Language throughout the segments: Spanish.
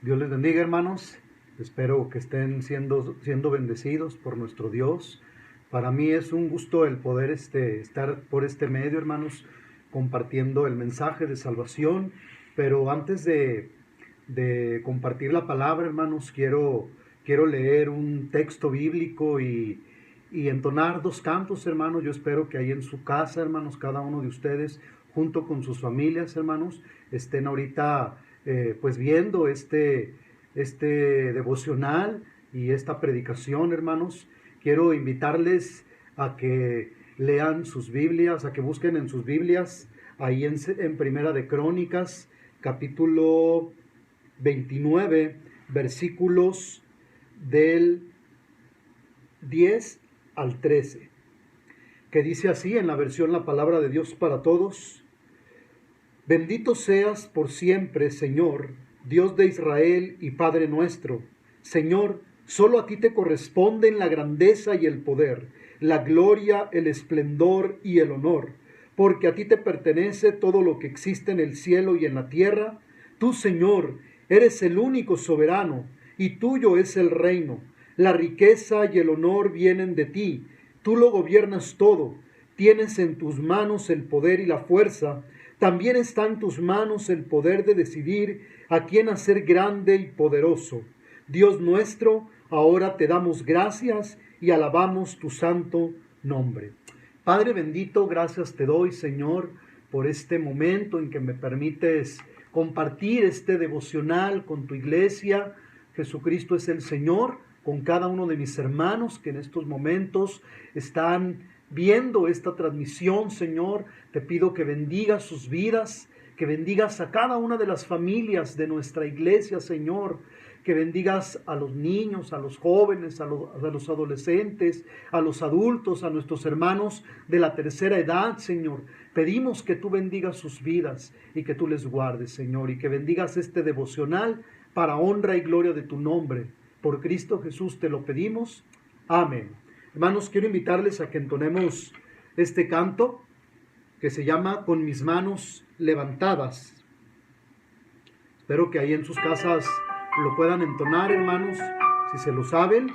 Dios les bendiga, hermanos. Espero que estén siendo bendecidos por nuestro Dios. Para mí es un gusto el poder estar por este medio, hermanos, compartiendo el mensaje de salvación. Pero antes de compartir la palabra, hermanos, quiero leer un texto bíblico y entonar dos cantos, hermanos. Yo espero que ahí en su casa, hermanos, cada uno de ustedes, junto con sus familias, hermanos, estén ahorita pues viendo este devocional y esta predicación, hermanos. Quiero invitarles a que lean sus Biblias, a que busquen en sus Biblias, ahí en Primera de Crónicas, capítulo 29, versículos del 10 al 13, que dice así en la versión La Palabra de Dios para Todos: Bendito seas por siempre, Señor, Dios de Israel y Padre nuestro. Señor, solo a ti te corresponden la grandeza y el poder, la gloria, el esplendor y el honor, porque a ti te pertenece todo lo que existe en el cielo y en la tierra. Tú, Señor, eres el único soberano, y tuyo es el reino. La riqueza y el honor vienen de ti. Tú lo gobiernas todo. Tienes en tus manos el poder y la fuerza. También está en tus manos el poder de decidir a quién hacer grande y poderoso. Dios nuestro, ahora te damos gracias y alabamos tu santo nombre. Padre bendito, gracias te doy, Señor, por este momento en que me permites compartir este devocional con tu iglesia. Jesucristo es el Señor, con cada uno de mis hermanos que en estos momentos están viendo esta transmisión, Señor. Te pido que bendigas sus vidas, que bendigas a cada una de las familias de nuestra iglesia, Señor, que bendigas a los niños, a los jóvenes, a los adolescentes, a los adultos, a nuestros hermanos de la tercera edad, Señor. Pedimos que tú bendigas sus vidas y que tú les guardes, Señor, y que bendigas este devocional para honra y gloria de tu nombre. Por Cristo Jesús te lo pedimos. Amén. Hermanos, quiero invitarles a que entonemos este canto que se llama Con mis manos levantadas. Espero que ahí en sus casas lo puedan entonar, hermanos. Si se lo saben,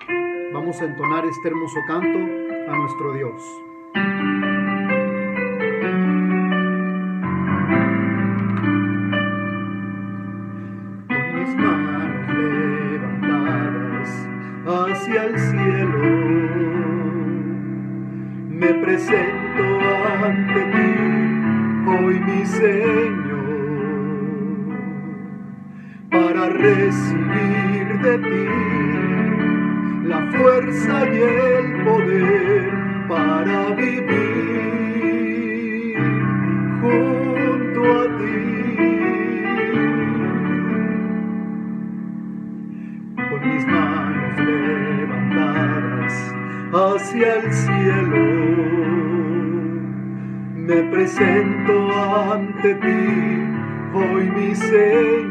vamos a entonar este hermoso canto a nuestro Dios. Con mis manos levantadas hacia el cielo, me presento ante ti, hoy mi Señor, para recibir de ti la fuerza y el poder para vivir junto a ti. Con mis manos levantadas hacia el cielo, me presento ante ti, hoy mi Señor,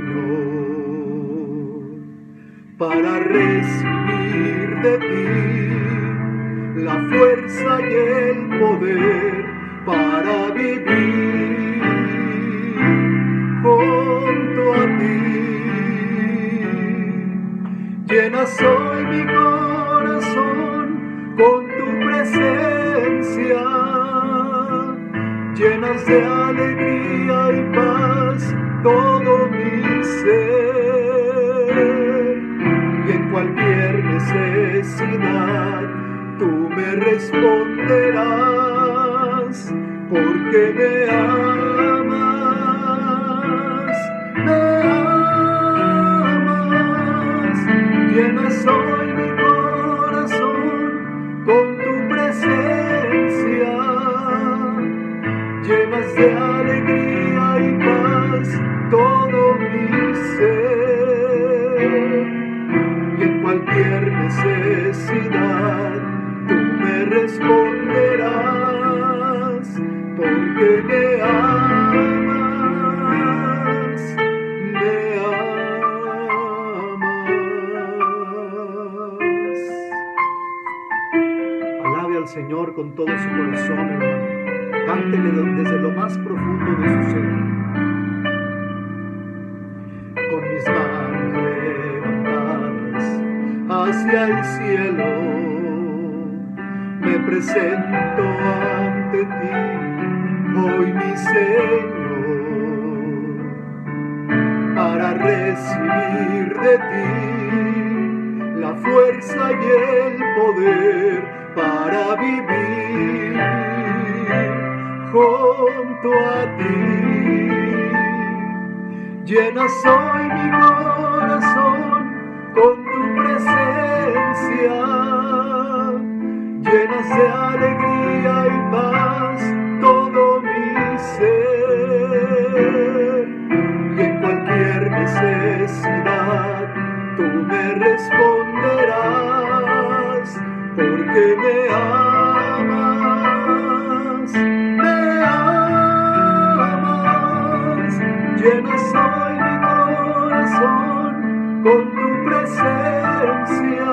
para recibir de ti la fuerza y el poder para vivir junto a ti. Llenas hoy mi corazón con tu presencia, llenas de alegría y paz todo mi ser, y en cualquier necesidad tú me responderás, porque me amas, llenas hoy mi corazón con tu presencia, llenas de alegría y paz todo mi ser, y en cualquier necesidad tú me responderás, porque me amas, me amas. Alabe al Señor con todo su corazón, hermano. Cántele desde lo más profundo de su ser. con mis manos levantadas hacia el cielo, me presento ante ti, hoy mi Señor, para recibir de ti la fuerza y el poder para vivir junto a ti. Llenas hoy mi corazón con tu presencia, llenas de alegría y paz todo mi ser, y en cualquier necesidad tú me responderás, porque me amas, llenas hoy mi corazón con tu presencia,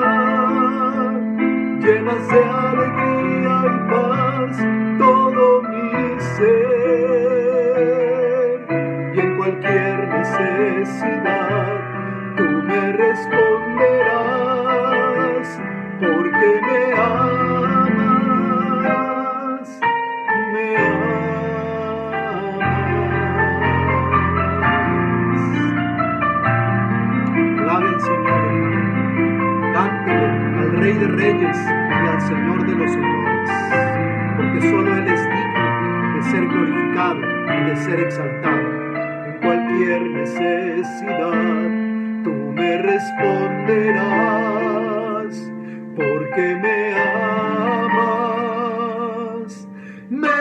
llenas de alegría y paz todo mi ser, y en cualquier necesidad tú me responderás, porque me amas, me amas. Alabe al Señor, hermano. Cántele al Rey de Reyes y al Señor de los Señores, porque solo Él es digno de ser glorificado y de ser exaltado. En cualquier necesidad tú me responderás, porque me amas, me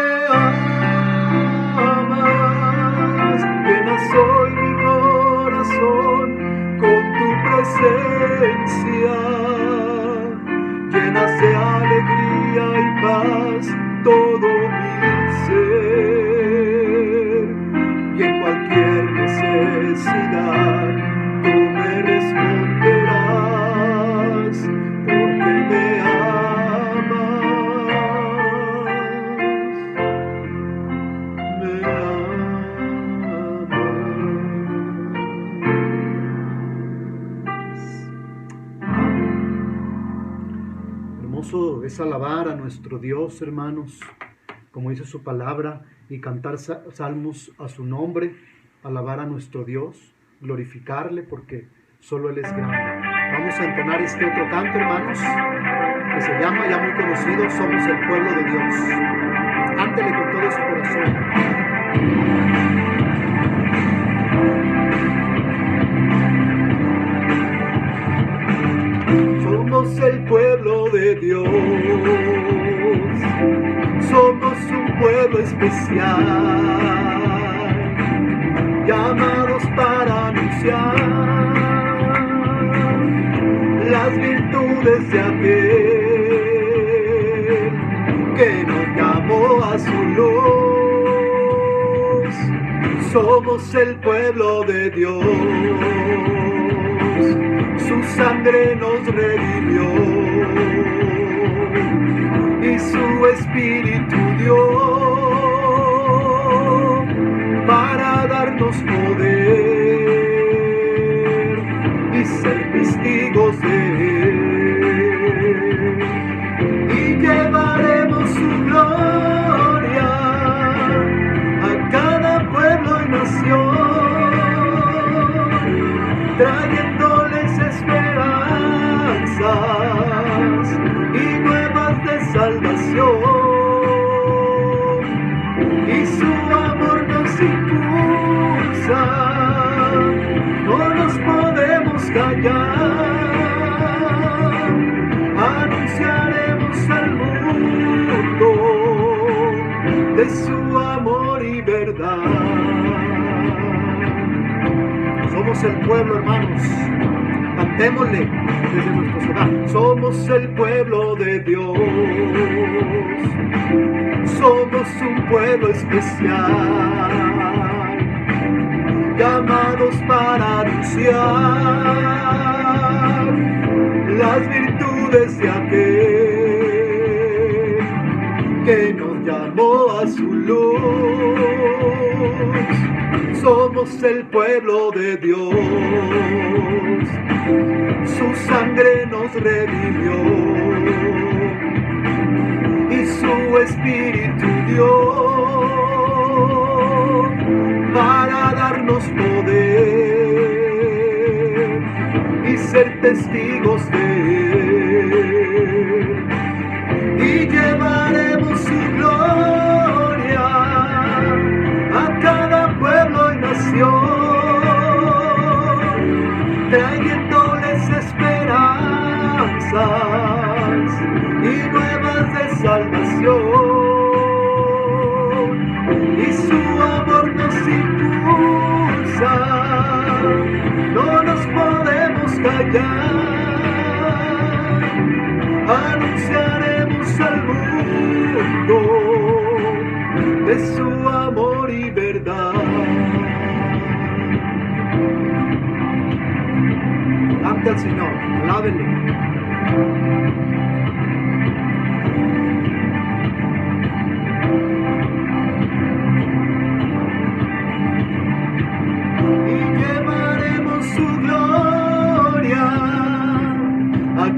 amas. Llenas hoy mi corazón con tu presencia, llenas de alegría y paz todo mi ser, y en cualquier necesidad tú me responderás, porque me amas, me amas. Hermoso es alabar a nuestro Dios, hermanos, como dice su palabra, y cantar salmos a su nombre, alabar a nuestro Dios, glorificarle, porque solo Él es grande. Vamos a entonar este otro canto, hermanos, que se llama, ya muy conocido, Somos el pueblo de Dios. Cántele con todo su corazón. Somos el pueblo de Dios, somos un pueblo especial, llamados para anunciar las virtudes de aquel que nos llamó a su luz. Somos el pueblo de Dios, su sangre nos redimió y su espíritu dio para darnos poder y ser testigos de Él, y llevaremos su gloria a cada pueblo y nación, trayéndoles esperanzas y nuevas de salvación, y su amor nos impulsa, no nos podemos callar, anunciaremos al mundo de su amor y verdad. Somos el pueblo, hermanos, cantémosle desde nuestros hogares. Somos el pueblo de Dios, somos un pueblo especial, llamados para anunciar las virtudes de aquel que nos llamó a su luz. Somos el pueblo de Dios, su sangre nos redimió y su espíritu dio para darnos poder y ser testigos de Él, y llevaremos su gloria a cada pueblo y nación, trayéndoles esperanzas y nuevas de salvación, y su amor nos impulsa, no nos podemos callar, anunciaremos al mundo de su amor y verdad. Ante al Señor, alábenle.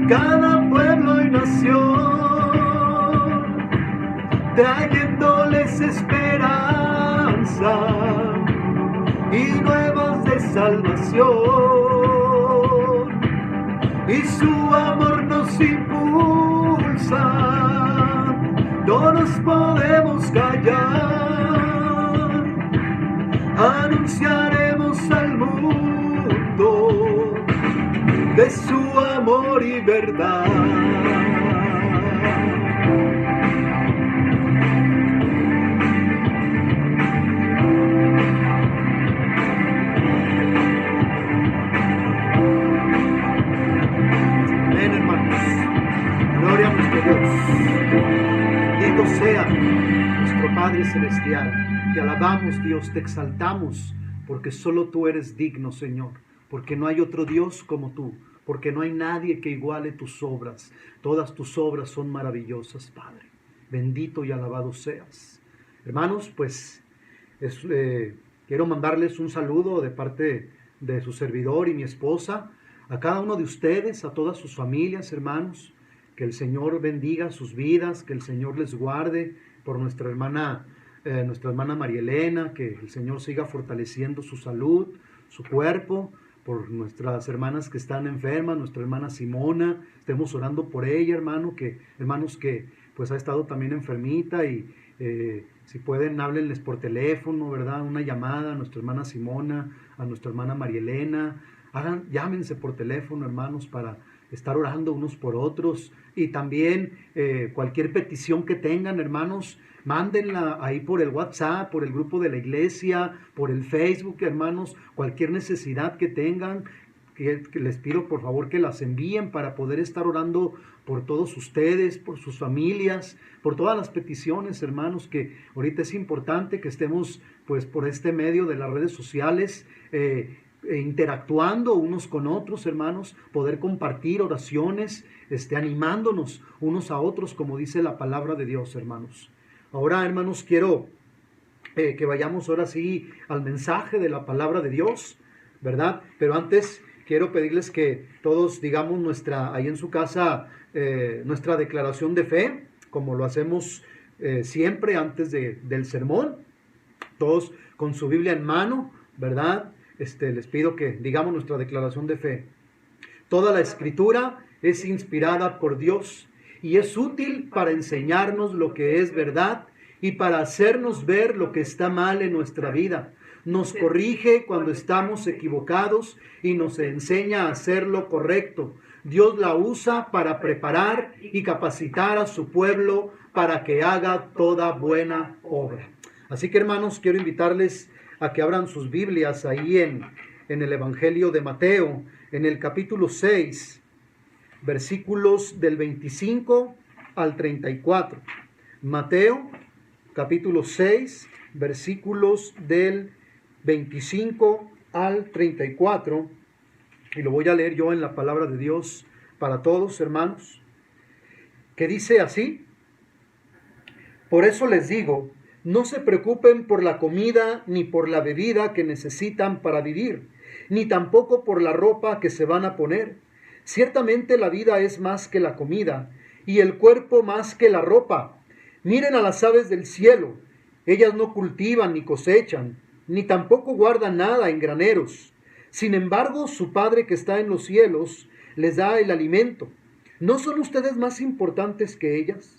Cada pueblo y nación, trayéndoles esperanza y nuevas de salvación, y su amor nos impulsa, no nos podemos callar, anunciaremos al mundo de su amor y verdad. Amén, hermanos. Gloria a nuestro Dios. Bendito sea nuestro Padre Celestial. Te alabamos, Dios, te exaltamos, porque solo tú eres digno, Señor, porque no hay otro Dios como tú, porque no hay nadie que iguale tus obras. Todas tus obras son maravillosas, Padre. Bendito y alabado seas. Hermanos, pues quiero mandarles un saludo de parte de su servidor y mi esposa, a cada uno de ustedes, a todas sus familias, hermanos. Que el Señor bendiga sus vidas, que el Señor les guarde por nuestra hermana María Elena, que el Señor siga fortaleciendo su salud, su cuerpo, por nuestras hermanas que están enfermas, nuestra hermana Simona, estemos orando por ella, hermanos que pues ha estado también enfermita, y si pueden, háblenles por teléfono, ¿verdad? Una llamada a nuestra hermana Simona, a nuestra hermana María Elena, llámense por teléfono, hermanos, para estar orando unos por otros, y también cualquier petición que tengan, hermanos, mándenla ahí por el WhatsApp, por el grupo de la iglesia, por el Facebook, hermanos. Cualquier necesidad que tengan, que les pido por favor que las envíen para poder estar orando por todos ustedes, por sus familias, por todas las peticiones, hermanos, que ahorita es importante que estemos pues por este medio de las redes sociales interactuando unos con otros, hermanos, poder compartir oraciones, animándonos unos a otros, como dice la palabra de Dios, hermanos. Ahora, hermanos, quiero que vayamos ahora sí al mensaje de la palabra de Dios, ¿verdad? Pero antes quiero pedirles que todos digamos ahí en su casa, nuestra declaración de fe, como lo hacemos siempre antes del sermón, todos con su Biblia en mano, ¿verdad? Les pido que digamos nuestra declaración de fe. Toda la Escritura es inspirada por Dios y es útil para enseñarnos lo que es verdad y para hacernos ver lo que está mal en nuestra vida. Nos corrige cuando estamos equivocados y nos enseña a hacer lo correcto. Dios la usa para preparar y capacitar a su pueblo para que haga toda buena obra. Así que, hermanos, quiero invitarles a que abran sus Biblias ahí en el Evangelio de Mateo, en el capítulo 6, versículos del 25 al 34. Mateo, capítulo 6, versículos del 25 al 34. Y lo voy a leer yo en la palabra de Dios para todos, hermanos, que dice así: Por eso les digo, No se preocupen por la comida ni por la bebida que necesitan para vivir, ni tampoco por la ropa que se van a poner. Ciertamente la vida es más que la comida, y el cuerpo más que la ropa. Miren a las aves del cielo. Ellas no cultivan ni cosechan, ni tampoco guardan nada en graneros. Sin embargo, su Padre que está en los cielos les da el alimento. ¿No son ustedes más importantes que ellas?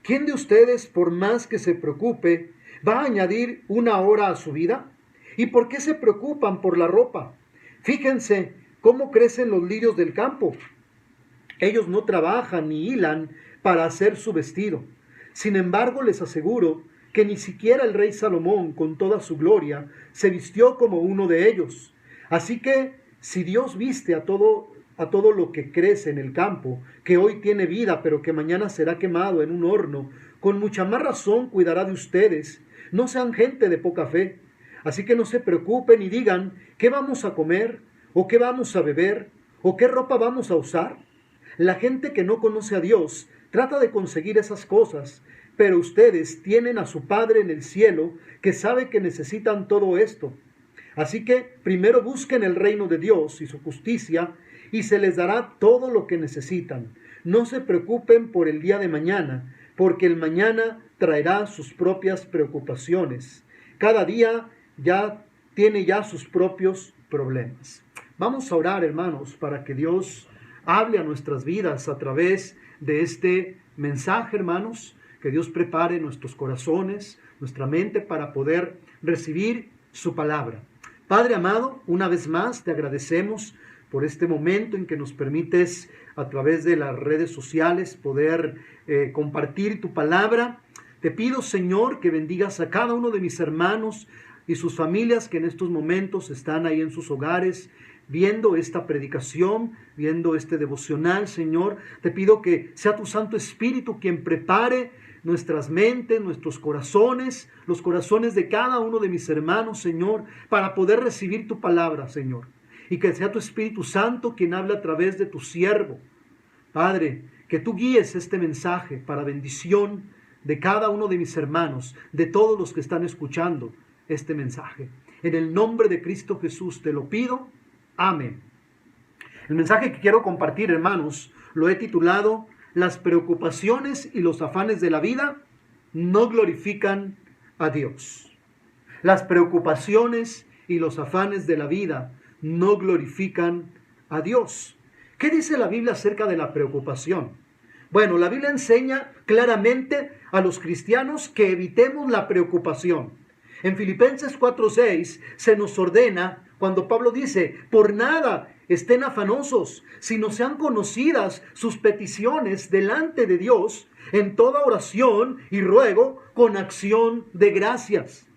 ¿Quién de ustedes, por más que se preocupe, va a añadir una hora a su vida? ¿Y por qué se preocupan por la ropa? Fíjense cómo crecen los lirios del campo. Ellos no trabajan ni hilan para hacer su vestido. Sin embargo, les aseguro que ni siquiera el rey Salomón, con toda su gloria, se vistió como uno de ellos. Así que, si Dios viste a todo lo que crece en el campo, que hoy tiene vida, pero que mañana será quemado en un horno, con mucha más razón cuidará de ustedes. No sean gente de poca fe. Así que no se preocupen y digan, ¿qué vamos a comer? ¿O qué vamos a beber? ¿O qué ropa vamos a usar? La gente que no conoce a Dios trata de conseguir esas cosas, pero ustedes tienen a su Padre en el cielo que sabe que necesitan todo esto. Así que primero busquen el reino de Dios y su justicia, y se les dará todo lo que necesitan. No se preocupen por el día de mañana, porque el mañana traerá sus propias preocupaciones. Cada día tiene sus propios problemas. Vamos a orar, hermanos, para que Dios hable a nuestras vidas a través de este mensaje, hermanos. Que Dios prepare nuestros corazones, nuestra mente para poder recibir su palabra. Padre amado, una vez más te agradecemos por este momento en que nos permites a través de las redes sociales poder compartir tu palabra. Te pido, Señor, que bendigas a cada uno de mis hermanos y sus familias que en estos momentos están ahí en sus hogares viendo esta predicación, viendo este devocional, Señor. Te pido que sea tu Santo Espíritu quien prepare nuestras mentes, nuestros corazones, los corazones de cada uno de mis hermanos, Señor, para poder recibir tu palabra, Señor. Y que sea tu Espíritu Santo quien habla a través de tu siervo. Padre, que tú guíes este mensaje para bendición de cada uno de mis hermanos, de todos los que están escuchando este mensaje. En el nombre de Cristo Jesús te lo pido. Amén. El mensaje que quiero compartir, hermanos, lo he titulado Las preocupaciones y los afanes de la vida no glorifican a Dios. Las preocupaciones y los afanes de la vida no glorifican a Dios. ¿Qué dice la Biblia acerca de la preocupación? Bueno, la Biblia enseña claramente a los cristianos que evitemos la preocupación. En Filipenses 4:6 se nos ordena, cuando Pablo dice, por nada estén afanosos, sino sean conocidas sus peticiones delante de Dios en toda oración y ruego con acción de gracias.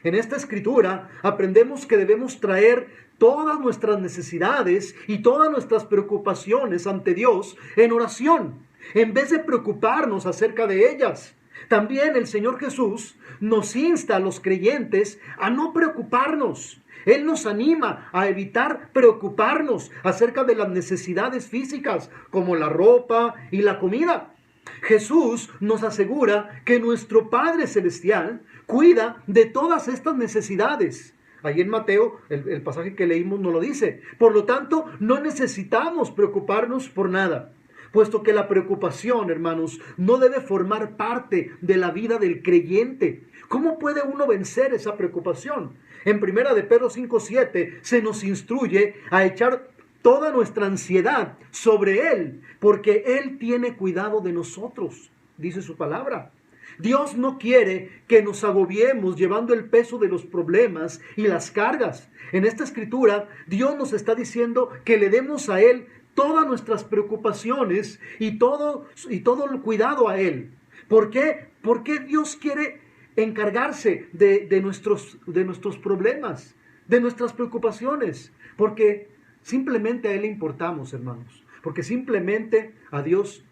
En esta escritura aprendemos que debemos traer todas nuestras necesidades y todas nuestras preocupaciones ante Dios en oración, en vez de preocuparnos acerca de ellas. También el Señor Jesús nos insta a los creyentes a no preocuparnos. Él nos anima a evitar preocuparnos acerca de las necesidades físicas, como la ropa y la comida. Jesús nos asegura que nuestro Padre Celestial cuida de todas estas necesidades. Ahí en Mateo, el pasaje que leímos nos lo dice. Por lo tanto, no necesitamos preocuparnos por nada, puesto que la preocupación, hermanos, no debe formar parte de la vida del creyente. ¿Cómo puede uno vencer esa preocupación? En 1 de Pedro 5:7 se nos instruye a echar toda nuestra ansiedad sobre Él, porque Él tiene cuidado de nosotros, dice su palabra. Dios no quiere que nos agobiemos llevando el peso de los problemas y las cargas. En esta escritura, Dios nos está diciendo que le demos a Él todas nuestras preocupaciones y todo el cuidado a Él. ¿Por qué? Porque Dios quiere encargarse de nuestros problemas, de nuestras preocupaciones, porque simplemente a Él le importamos, hermanos, porque simplemente a Dios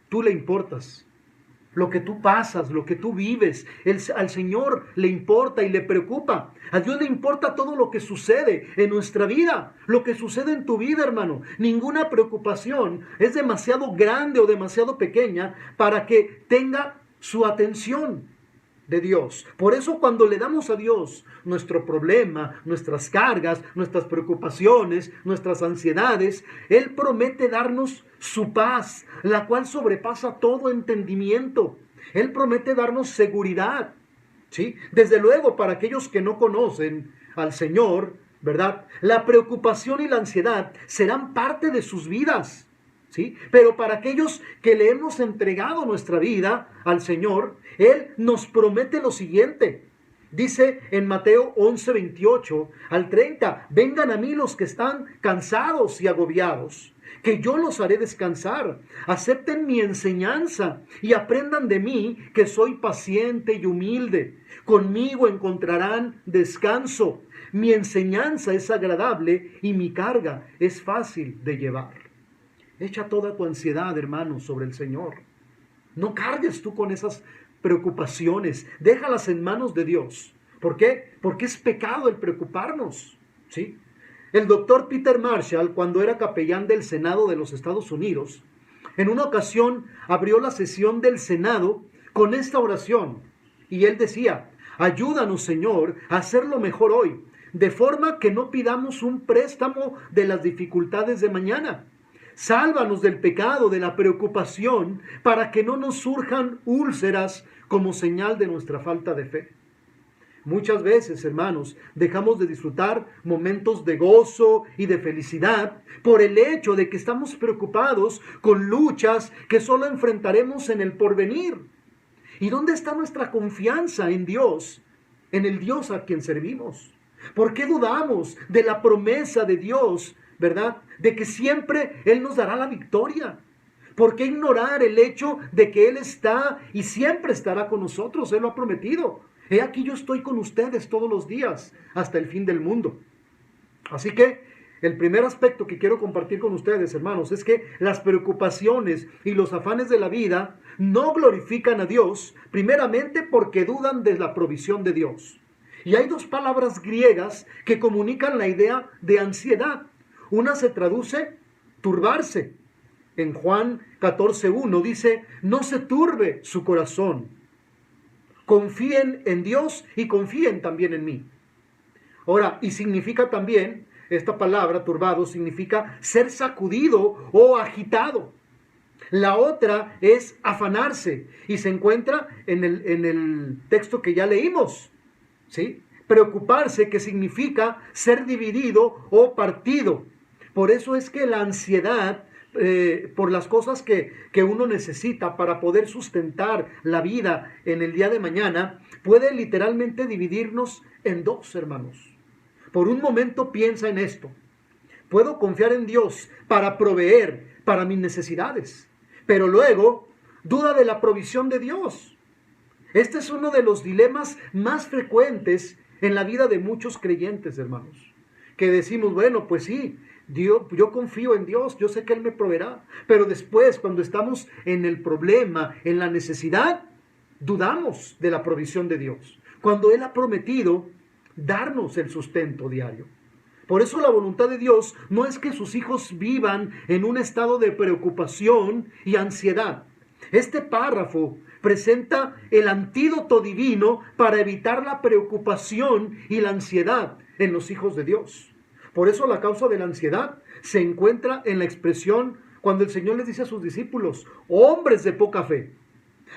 tú le importas. Lo que tú pasas, lo que tú vives, al Señor le importa y le preocupa. A Dios le importa todo lo que sucede en nuestra vida, lo que sucede en tu vida, hermano. Ninguna preocupación es demasiado grande o demasiado pequeña para que tenga su atención. de Dios. Por eso cuando le damos a Dios nuestro problema, nuestras cargas, nuestras preocupaciones, nuestras ansiedades, Él promete darnos su paz, la cual sobrepasa todo entendimiento. Él promete darnos seguridad, ¿sí? Desde luego, para aquellos que no conocen al Señor, ¿verdad? La preocupación y la ansiedad serán parte de sus vidas, ¿sí? Pero para aquellos que le hemos entregado nuestra vida al Señor, Él nos promete lo siguiente. Dice en Mateo 11, 28 al 30, vengan a mí los que están cansados y agobiados, que yo los haré descansar. Acepten mi enseñanza y aprendan de mí, que soy paciente y humilde. Conmigo encontrarán descanso. Mi enseñanza es agradable y mi carga es fácil de llevar. Echa toda tu ansiedad, hermano, sobre el Señor. No cargues tú con esas preocupaciones. Déjalas en manos de Dios. ¿Por qué? Porque es pecado el preocuparnos, ¿sí? El doctor Peter Marshall, cuando era capellán del Senado de los Estados Unidos, en una ocasión abrió la sesión del Senado con esta oración. Y él decía, ayúdanos, Señor, a hacerlo mejor hoy, de forma que no pidamos un préstamo de las dificultades de mañana. Sálvanos del pecado, de la preocupación, para que no nos surjan úlceras como señal de nuestra falta de fe. Muchas veces, hermanos, dejamos de disfrutar momentos de gozo y de felicidad por el hecho de que estamos preocupados con luchas que solo enfrentaremos en el porvenir. ¿Y dónde está nuestra confianza en Dios, en el Dios a quien servimos? ¿Por qué dudamos de la promesa de Dios, verdad? De que siempre Él nos dará la victoria. ¿Por qué ignorar el hecho de que Él está y siempre estará con nosotros? Él lo ha prometido. He aquí yo estoy con ustedes todos los días hasta el fin del mundo. Así que el primer aspecto que quiero compartir con ustedes, hermanos, es que las preocupaciones y los afanes de la vida no glorifican a Dios, primeramente porque dudan de la provisión de Dios. Y hay dos palabras griegas que comunican la idea de ansiedad. Una se traduce turbarse. En Juan 14:1 dice, no se turbe su corazón. Confíen en Dios y confíen también en mí. Ahora, y significa también, esta palabra turbado significa ser sacudido o agitado. La otra es afanarse y se encuentra en el texto que ya leímos, ¿sí? Preocuparse, que significa ser dividido o partido. Por eso es que la ansiedad por las cosas que uno necesita para poder sustentar la vida en el día de mañana, puede literalmente dividirnos en dos, hermanos. Por un momento piensa en esto. Puedo confiar en Dios para proveer para mis necesidades, pero luego duda de la provisión de Dios. Este es uno de los dilemas más frecuentes en la vida de muchos creyentes, hermanos, que decimos, bueno, pues sí, yo confío en Dios, yo sé que Él me proveerá, pero después, cuando estamos en el problema, en la necesidad, dudamos de la provisión de Dios, cuando Él ha prometido darnos el sustento diario. Por eso la voluntad de Dios no es que sus hijos vivan en un estado de preocupación y ansiedad. Este párrafo presenta el antídoto divino para evitar la preocupación y la ansiedad en los hijos de Dios. Por eso la causa de la ansiedad se encuentra en la expresión cuando el Señor les dice a sus discípulos, hombres de poca fe.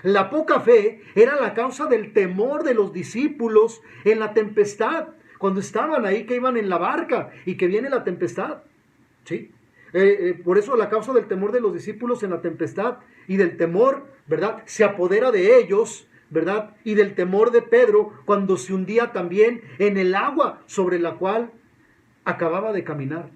La poca fe era la causa del temor de los discípulos en la tempestad, cuando estaban ahí, que iban en la barca y que viene la tempestad, ¿sí? Por eso la causa del temor de los discípulos en la tempestad y del temor, ¿verdad?, se apodera de ellos, ¿verdad?, y del temor de Pedro cuando se hundía también en el agua sobre la cual acababa de caminar.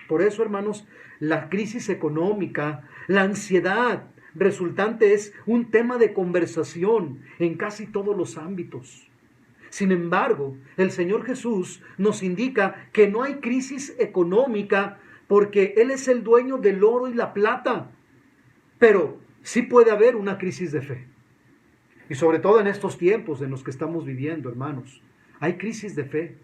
Por eso, hermanos, la crisis económica, la ansiedad resultante es un tema de conversación en casi todos los ámbitos. Sin embargo, el Señor Jesús nos indica que no hay crisis económica porque Él es el dueño del oro y la plata. Pero sí puede haber una crisis de fe. Y sobre todo en estos tiempos en los que estamos viviendo, hermanos, hay crisis de fe.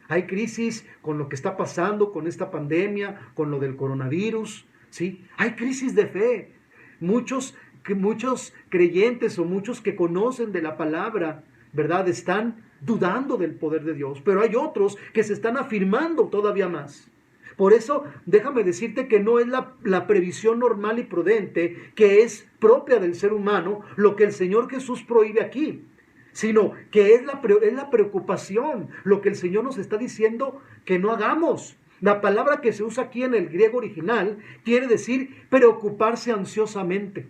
Hay crisis con lo que está pasando, con esta pandemia, con lo del coronavirus, ¿sí? Hay crisis de fe. Muchos que muchos creyentes o muchos que conocen de la palabra, ¿verdad?, están dudando del poder de Dios, pero hay otros que se están afirmando todavía más. Por eso, déjame decirte que no es la previsión normal y prudente que es propia del ser humano lo que el Señor Jesús prohíbe aquí, sino que es la preocupación, lo que el Señor nos está diciendo que no hagamos. La palabra que se usa aquí en el griego original quiere decir preocuparse ansiosamente.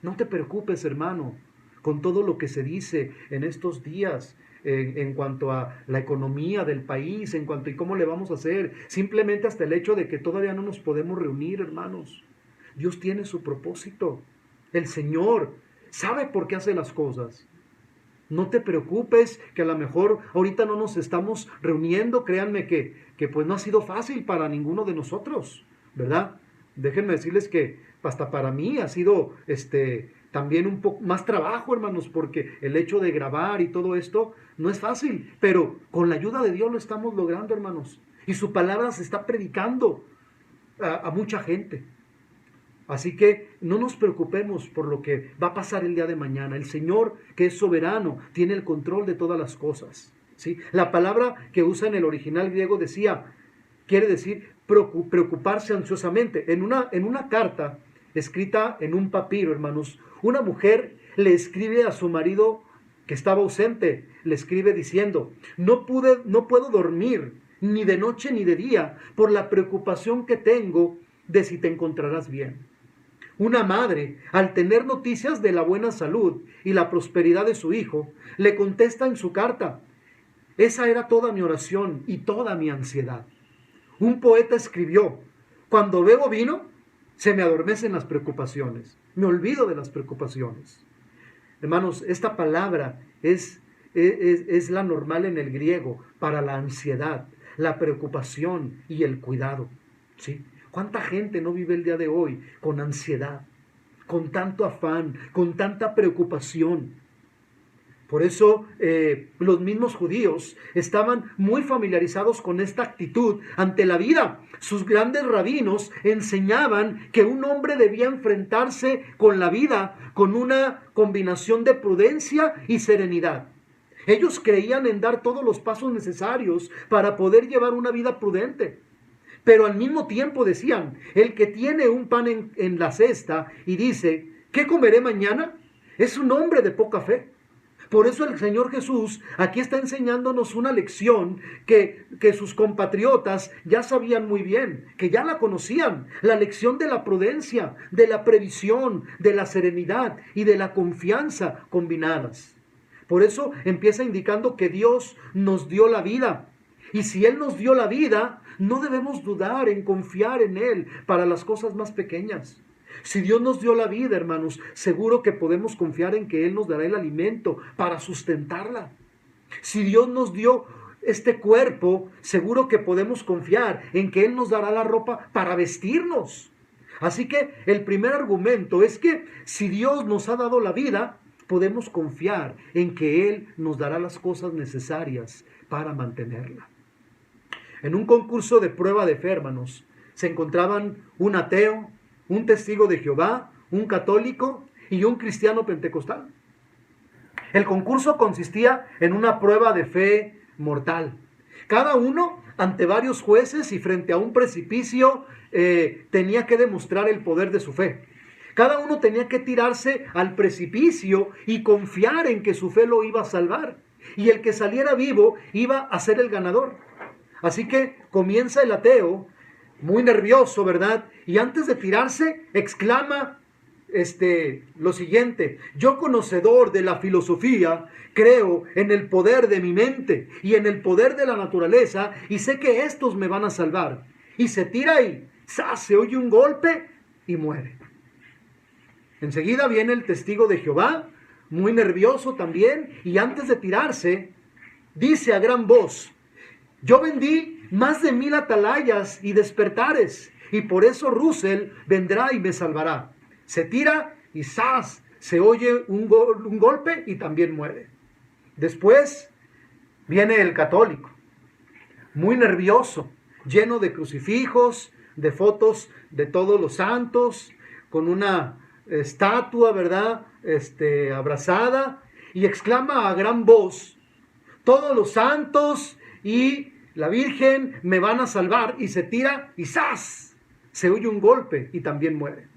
No te preocupes, hermano, con todo lo que se dice en estos días en cuanto a la economía del país, en cuanto a cómo le vamos a hacer, simplemente hasta el hecho de que todavía no nos podemos reunir, hermanos. Dios tiene su propósito. El Señor sabe por qué hace las cosas. No te preocupes que a lo mejor ahorita no nos estamos reuniendo. Créanme que pues no ha sido fácil para ninguno de nosotros, ¿verdad? Déjenme decirles que hasta para mí ha sido también un poco más trabajo, hermanos, porque el hecho de grabar y todo esto no es fácil, pero con la ayuda de Dios lo estamos logrando, hermanos. Y su palabra se está predicando a mucha gente. Así que no nos preocupemos por lo que va a pasar el día de mañana. El Señor, que es soberano, tiene el control de todas las cosas, ¿sí? La palabra que usa en el original griego quiere decir preocuparse ansiosamente. En una carta escrita en un papiro, hermanos, una mujer le escribe a su marido que estaba ausente, le escribe diciendo: no puedo dormir ni de noche ni de día por la preocupación que tengo de si te encontrarás bien. Una madre, al tener noticias de la buena salud y la prosperidad de su hijo, le contesta en su carta: esa era toda mi oración y toda mi ansiedad. Un poeta escribió: cuando bebo vino, se me adormecen las preocupaciones, me olvido de las preocupaciones. Hermanos, esta palabra es la normal en el griego para la ansiedad, la preocupación y el cuidado, ¿sí? ¿Cuánta gente no vive el día de hoy con ansiedad, con tanto afán, con tanta preocupación? Por eso los mismos judíos estaban muy familiarizados con esta actitud ante la vida. Sus grandes rabinos enseñaban que un hombre debía enfrentarse con la vida con una combinación de prudencia y serenidad. Ellos creían en dar todos los pasos necesarios para poder llevar una vida prudente. Pero al mismo tiempo decían: el que tiene un pan en la cesta y dice: ¿qué comeré mañana?, es un hombre de poca fe. Por eso el Señor Jesús aquí está enseñándonos una lección que sus compatriotas ya sabían muy bien, que ya la conocían: la lección de la prudencia, de la previsión, de la serenidad y de la confianza combinadas. Por eso empieza indicando que Dios nos dio la vida. Y si Él nos dio la vida, no debemos dudar en confiar en Él para las cosas más pequeñas. Si Dios nos dio la vida, hermanos, seguro que podemos confiar en que Él nos dará el alimento para sustentarla. Si Dios nos dio este cuerpo, seguro que podemos confiar en que Él nos dará la ropa para vestirnos. Así que el primer argumento es que si Dios nos ha dado la vida, podemos confiar en que Él nos dará las cosas necesarias para mantenerla. En un concurso de prueba de fe, hermanos, se encontraban un ateo, un testigo de Jehová, un católico y un cristiano pentecostal. El concurso consistía en una prueba de fe mortal. Cada uno, ante varios jueces y frente a un precipicio, tenía que demostrar el poder de su fe. Cada uno tenía que tirarse al precipicio y confiar en que su fe lo iba a salvar. Y el que saliera vivo iba a ser el ganador. Así que comienza el ateo, muy nervioso, ¿verdad? Y antes de tirarse, exclama lo siguiente: yo, conocedor de la filosofía, creo en el poder de mi mente y en el poder de la naturaleza, y sé que estos me van a salvar. Y se tira y ¡zas!, se oye un golpe y muere. Enseguida viene el testigo de Jehová, muy nervioso también, y antes de tirarse, dice a gran voz: yo vendí más de 1000 atalayas y despertares, y por eso Russell vendrá y me salvará. Se tira y ¡zas!, se oye un golpe y también muere. Después viene el católico, muy nervioso, lleno de crucifijos, de fotos de todos los santos, con una estatua, ¿verdad? Abrazada, y exclama a gran voz: todos los santos y la Virgen me van a salvar, y se tira y ¡zas! Se oye un golpe y también muere.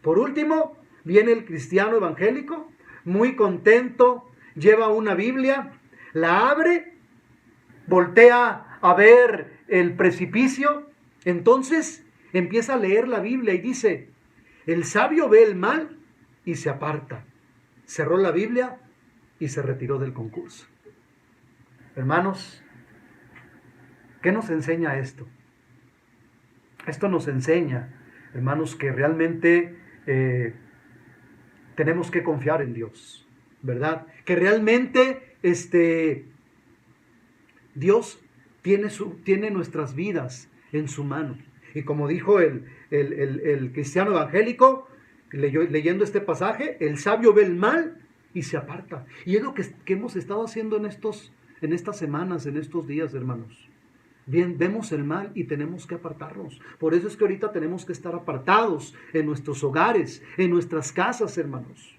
Por último, viene el cristiano evangélico, muy contento, lleva una Biblia, la abre, voltea a ver el precipicio, entonces empieza a leer la Biblia y dice: el sabio ve el mal y se aparta. Cerró la Biblia y se retiró del concurso. Hermanos, ¿qué nos enseña esto? Esto nos enseña, hermanos, que realmente tenemos que confiar en Dios, ¿verdad? Que realmente Dios tiene nuestras vidas en su mano. Y como dijo el cristiano evangélico, leyendo este pasaje, el sabio ve el mal y se aparta. Y es lo que hemos estado haciendo en estas semanas, en estos días, hermanos. Bien, vemos el mal y tenemos que apartarnos. Por eso es que ahorita tenemos que estar apartados en nuestros hogares, en nuestras casas, hermanos.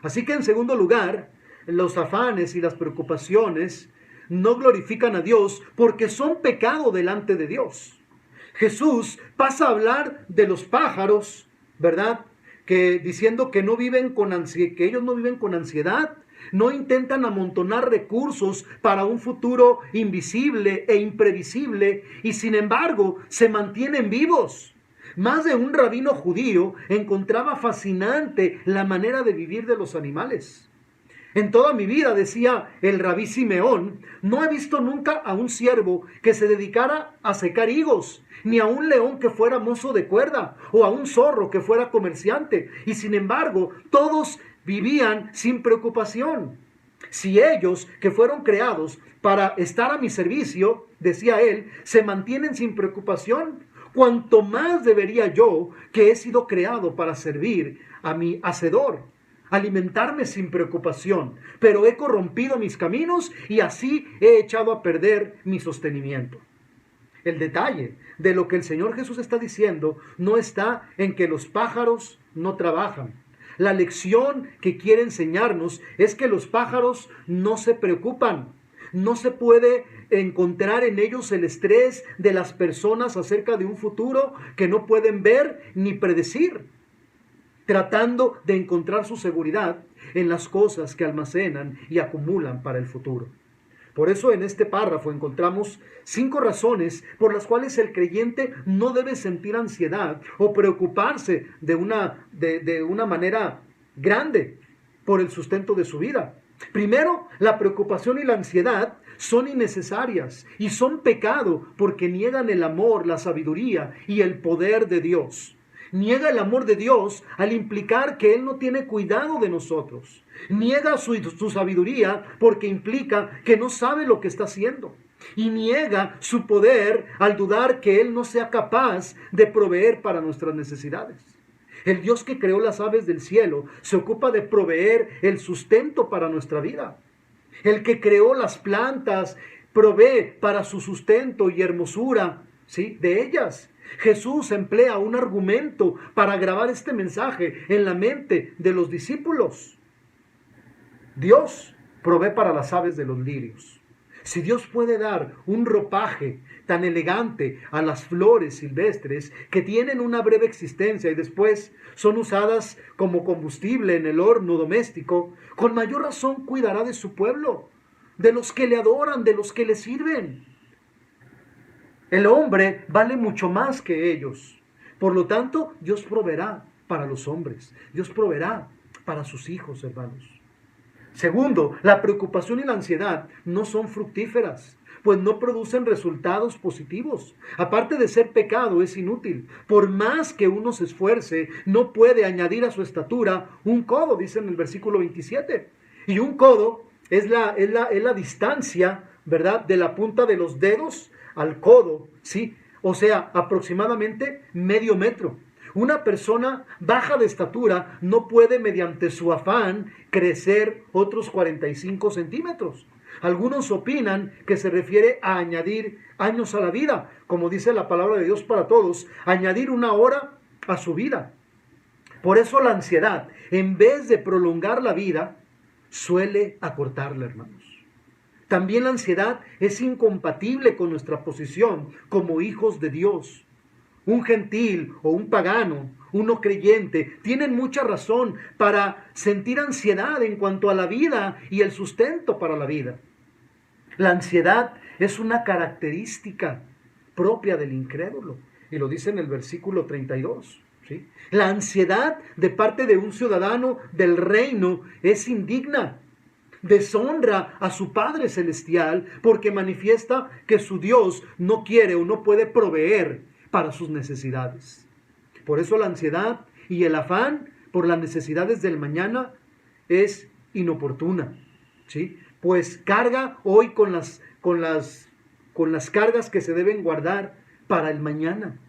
Así que en segundo lugar, los afanes y las preocupaciones no glorifican a Dios porque son pecado delante de Dios. Jesús pasa a hablar de los pájaros, ¿verdad? Que diciendo que no viven que ellos no viven con ansiedad, no intentan amontonar recursos para un futuro invisible e imprevisible, y sin embargo se mantienen vivos. Más de un rabino judío encontraba fascinante la manera de vivir de los animales. En toda mi vida, decía el rabí Simeón, no he visto nunca a un ciervo que se dedicara a secar higos, ni a un león que fuera mozo de cuerda, o a un zorro que fuera comerciante. Y sin embargo, todos vivían sin preocupación. Si ellos, que fueron creados para estar a mi servicio, decía él, se mantienen sin preocupación, cuanto más debería yo, que he sido creado para servir a mi Hacedor, alimentarme sin preocupación, pero he corrompido mis caminos y así he echado a perder mi sostenimiento. El detalle de lo que el Señor Jesús está diciendo no está en que los pájaros no trabajan. La lección que quiere enseñarnos es que los pájaros no se preocupan. No se puede encontrar en ellos el estrés de las personas acerca de un futuro que no pueden ver ni predecir, tratando de encontrar su seguridad en las cosas que almacenan y acumulan para el futuro. Por eso en este párrafo encontramos 5 razones por las cuales el creyente no debe sentir ansiedad o preocuparse de una manera grande por el sustento de su vida. Primero, la preocupación y la ansiedad son innecesarias y son pecado porque niegan el amor, la sabiduría y el poder de Dios. Niega el amor de Dios al implicar que Él no tiene cuidado de nosotros. Niega su sabiduría porque implica que no sabe lo que está haciendo. Y niega su poder al dudar que Él no sea capaz de proveer para nuestras necesidades. El Dios que creó las aves del cielo se ocupa de proveer el sustento para nuestra vida. El que creó las plantas provee para su sustento y hermosura, ¿sí?, de ellas. Jesús emplea un argumento para grabar este mensaje en la mente de los discípulos. Dios provee para las aves de los lirios. Si Dios puede dar un ropaje tan elegante a las flores silvestres que tienen una breve existencia y después son usadas como combustible en el horno doméstico, con mayor razón cuidará de su pueblo, de los que le adoran, de los que le sirven. El hombre vale mucho más que ellos. Por lo tanto, Dios proveerá para los hombres. Dios proveerá para sus hijos, hermanos. Segundo, la preocupación y la ansiedad no son fructíferas, pues no producen resultados positivos. Aparte de ser pecado, es inútil. Por más que uno se esfuerce, no puede añadir a su estatura un codo, dice en el versículo 27. Y un codo es la distancia, ¿verdad?, de la punta de los dedos al codo, ¿sí? O sea, aproximadamente medio metro. Una persona baja de estatura no puede, mediante su afán, crecer otros 45 centímetros. Algunos opinan que se refiere a añadir años a la vida, como dice la palabra de Dios para todos, añadir 1 hora a su vida. Por eso la ansiedad, en vez de prolongar la vida, suele acortarla, hermanos. También la ansiedad es incompatible con nuestra posición como hijos de Dios. Un gentil o un pagano, un no creyente, tienen mucha razón para sentir ansiedad en cuanto a la vida y el sustento para la vida. La ansiedad es una característica propia del incrédulo, y lo dice en el versículo 32. ¿Sí? La ansiedad de parte de un ciudadano del reino es indigna. Deshonra a su Padre Celestial porque manifiesta que su Dios no quiere o no puede proveer para sus necesidades. Por eso la ansiedad y el afán por las necesidades del mañana es inoportuna, ¿sí? Pues carga hoy con las cargas que se deben guardar para el mañana,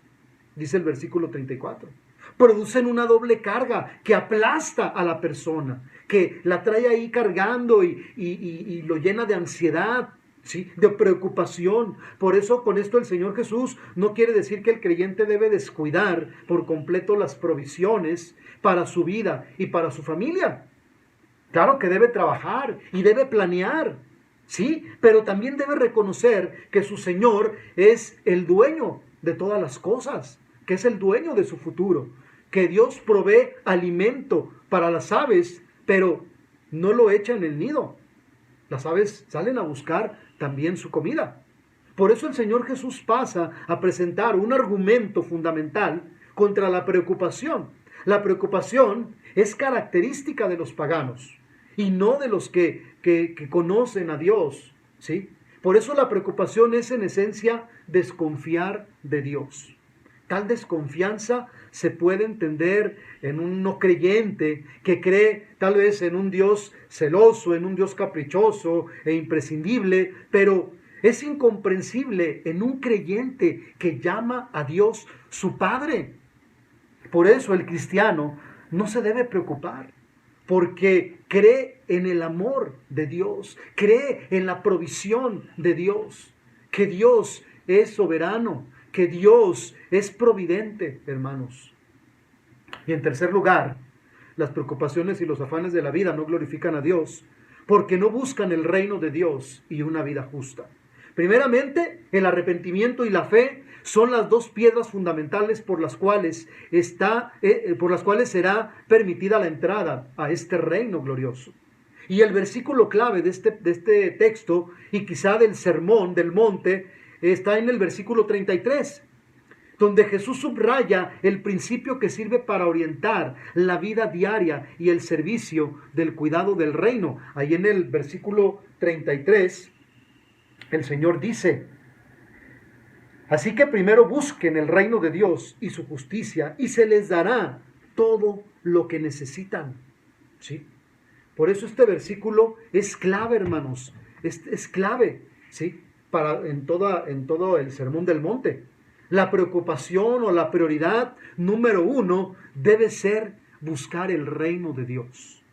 dice el versículo 34. Producen una doble carga que aplasta a la persona, que la trae ahí cargando y lo llena de ansiedad, ¿sí? De preocupación. Por eso con esto el Señor Jesús no quiere decir que el creyente debe descuidar por completo las provisiones para su vida y para su familia. Claro que debe trabajar y debe planear, ¿sí? Pero también debe reconocer que su Señor es el dueño de todas las cosas, que es el dueño de su futuro, que Dios provee alimento para las aves, pero no lo echa en el nido. Las aves salen a buscar también su comida. Por eso el Señor Jesús pasa a presentar un argumento fundamental contra la preocupación. La preocupación es característica de los paganos y no de los que conocen a Dios, ¿sí? Por eso la preocupación es en esencia desconfiar de Dios. Tal desconfianza se puede entender en un no creyente que cree tal vez en un Dios celoso, en un Dios caprichoso e imprescindible, pero es incomprensible en un creyente que llama a Dios su Padre. Por eso el cristiano no se debe preocupar, porque cree en el amor de Dios, cree en la provisión de Dios, que Dios es soberano, que Dios es providente, hermanos. Y en tercer lugar, las preocupaciones y los afanes de la vida no glorifican a Dios, porque no buscan el reino de Dios y una vida justa. Primeramente, el arrepentimiento y la fe son las dos piedras fundamentales por las cuales será permitida la entrada a este reino glorioso. Y el versículo clave de este texto, y quizá del sermón del monte, está en el versículo 33, donde Jesús subraya el principio que sirve para orientar la vida diaria y el servicio del cuidado del reino. Ahí en el versículo 33, el Señor dice: así que primero busquen el reino de Dios y su justicia, y se les dará todo lo que necesitan. ¿Sí? Por eso este versículo es clave, hermanos. Es clave, ¿sí? En todo el Sermón del Monte. La preocupación o la prioridad número uno debe ser buscar el reino de Dios.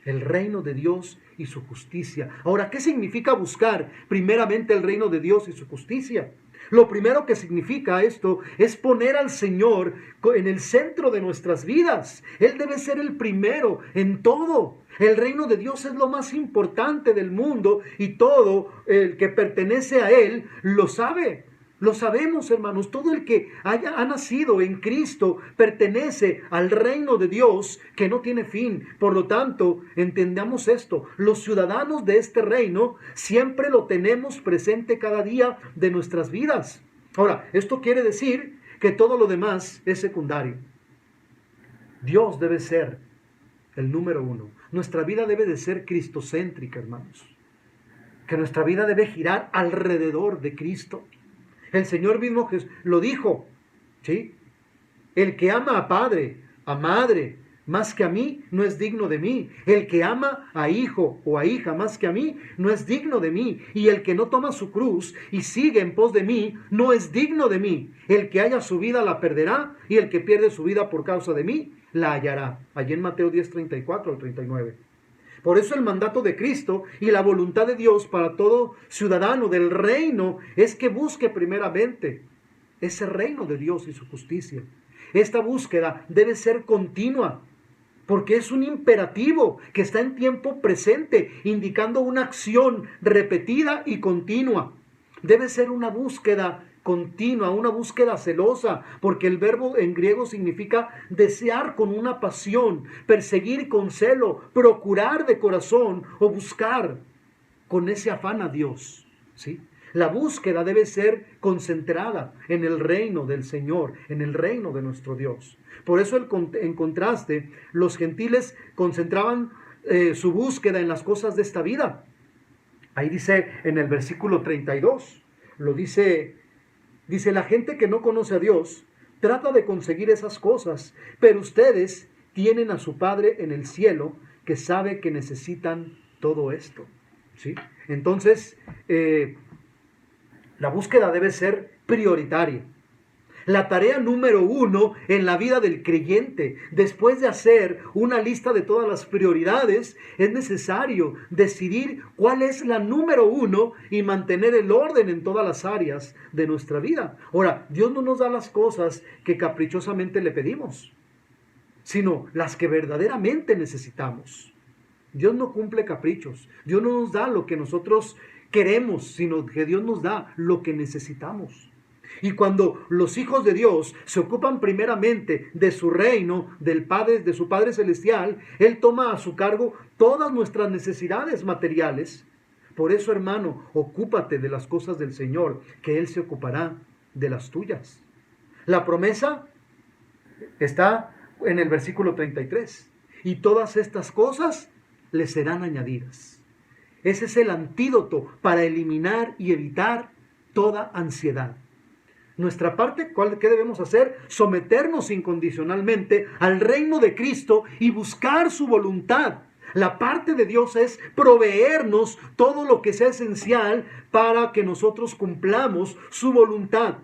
El reino de Dios y su justicia. Ahora, ¿qué significa buscar primeramente el reino de Dios y su justicia? Lo primero que significa esto es poner al Señor en el centro de nuestras vidas. Él debe ser el primero en todo. El reino de Dios es lo más importante del mundo y todo el que pertenece a Él lo sabe. Lo sabemos, hermanos. Todo el que ha nacido en Cristo pertenece al reino de Dios que no tiene fin. Por lo tanto, entendamos esto. Los ciudadanos de este reino siempre lo tenemos presente cada día de nuestras vidas. Ahora, esto quiere decir que todo lo demás es secundario. Dios debe ser el número uno. Nuestra vida debe de ser cristocéntrica, hermanos. Que nuestra vida debe girar alrededor de Cristo. El Señor mismo lo dijo, ¿sí? El que ama a padre, a madre, más que a mí, no es digno de mí. El que ama a hijo o a hija más que a mí, no es digno de mí. Y el que no toma su cruz y sigue en pos de mí, no es digno de mí. El que haya su vida la perderá, y el que pierde su vida por causa de mí, la hallará. Allí en Mateo 10, 34 al 39. Por eso el mandato de Cristo y la voluntad de Dios para todo ciudadano del reino es que busque primeramente ese reino de Dios y su justicia. Esta búsqueda debe ser continua, porque es un imperativo que está en tiempo presente, indicando una acción repetida y continua. Debe ser una búsqueda continua, una búsqueda celosa, porque el verbo en griego significa desear con una pasión, perseguir con celo, procurar de corazón o buscar con ese afán a Dios, ¿sí? La búsqueda debe ser concentrada en el reino del Señor, en el reino de nuestro Dios. Por eso en contraste, los gentiles concentraban su búsqueda en las cosas de esta vida. Ahí dice en el versículo 32, dice, la gente que no conoce a Dios trata de conseguir esas cosas, pero ustedes tienen a su Padre en el cielo que sabe que necesitan todo esto, ¿sí? Entonces, la búsqueda debe ser prioritaria. La tarea número 1 en la vida del creyente, después de hacer una lista de todas las prioridades, es necesario decidir cuál es la número 1 y mantener el orden en todas las áreas de nuestra vida. Ahora, Dios no nos da las cosas que caprichosamente le pedimos, sino las que verdaderamente necesitamos. Dios no cumple caprichos. Dios no nos da lo que nosotros queremos, sino que Dios nos da lo que necesitamos. Y cuando los hijos de Dios se ocupan primeramente de su reino, de su Padre Celestial, Él toma a su cargo todas nuestras necesidades materiales. Por eso, hermano, ocúpate de las cosas del Señor, que Él se ocupará de las tuyas. La promesa está en el versículo 33. Y todas estas cosas le serán añadidas. Ese es el antídoto para eliminar y evitar toda ansiedad. Nuestra parte, ¿qué debemos hacer? Someternos incondicionalmente al reino de Cristo y buscar su voluntad. La parte de Dios es proveernos todo lo que sea esencial para que nosotros cumplamos su voluntad.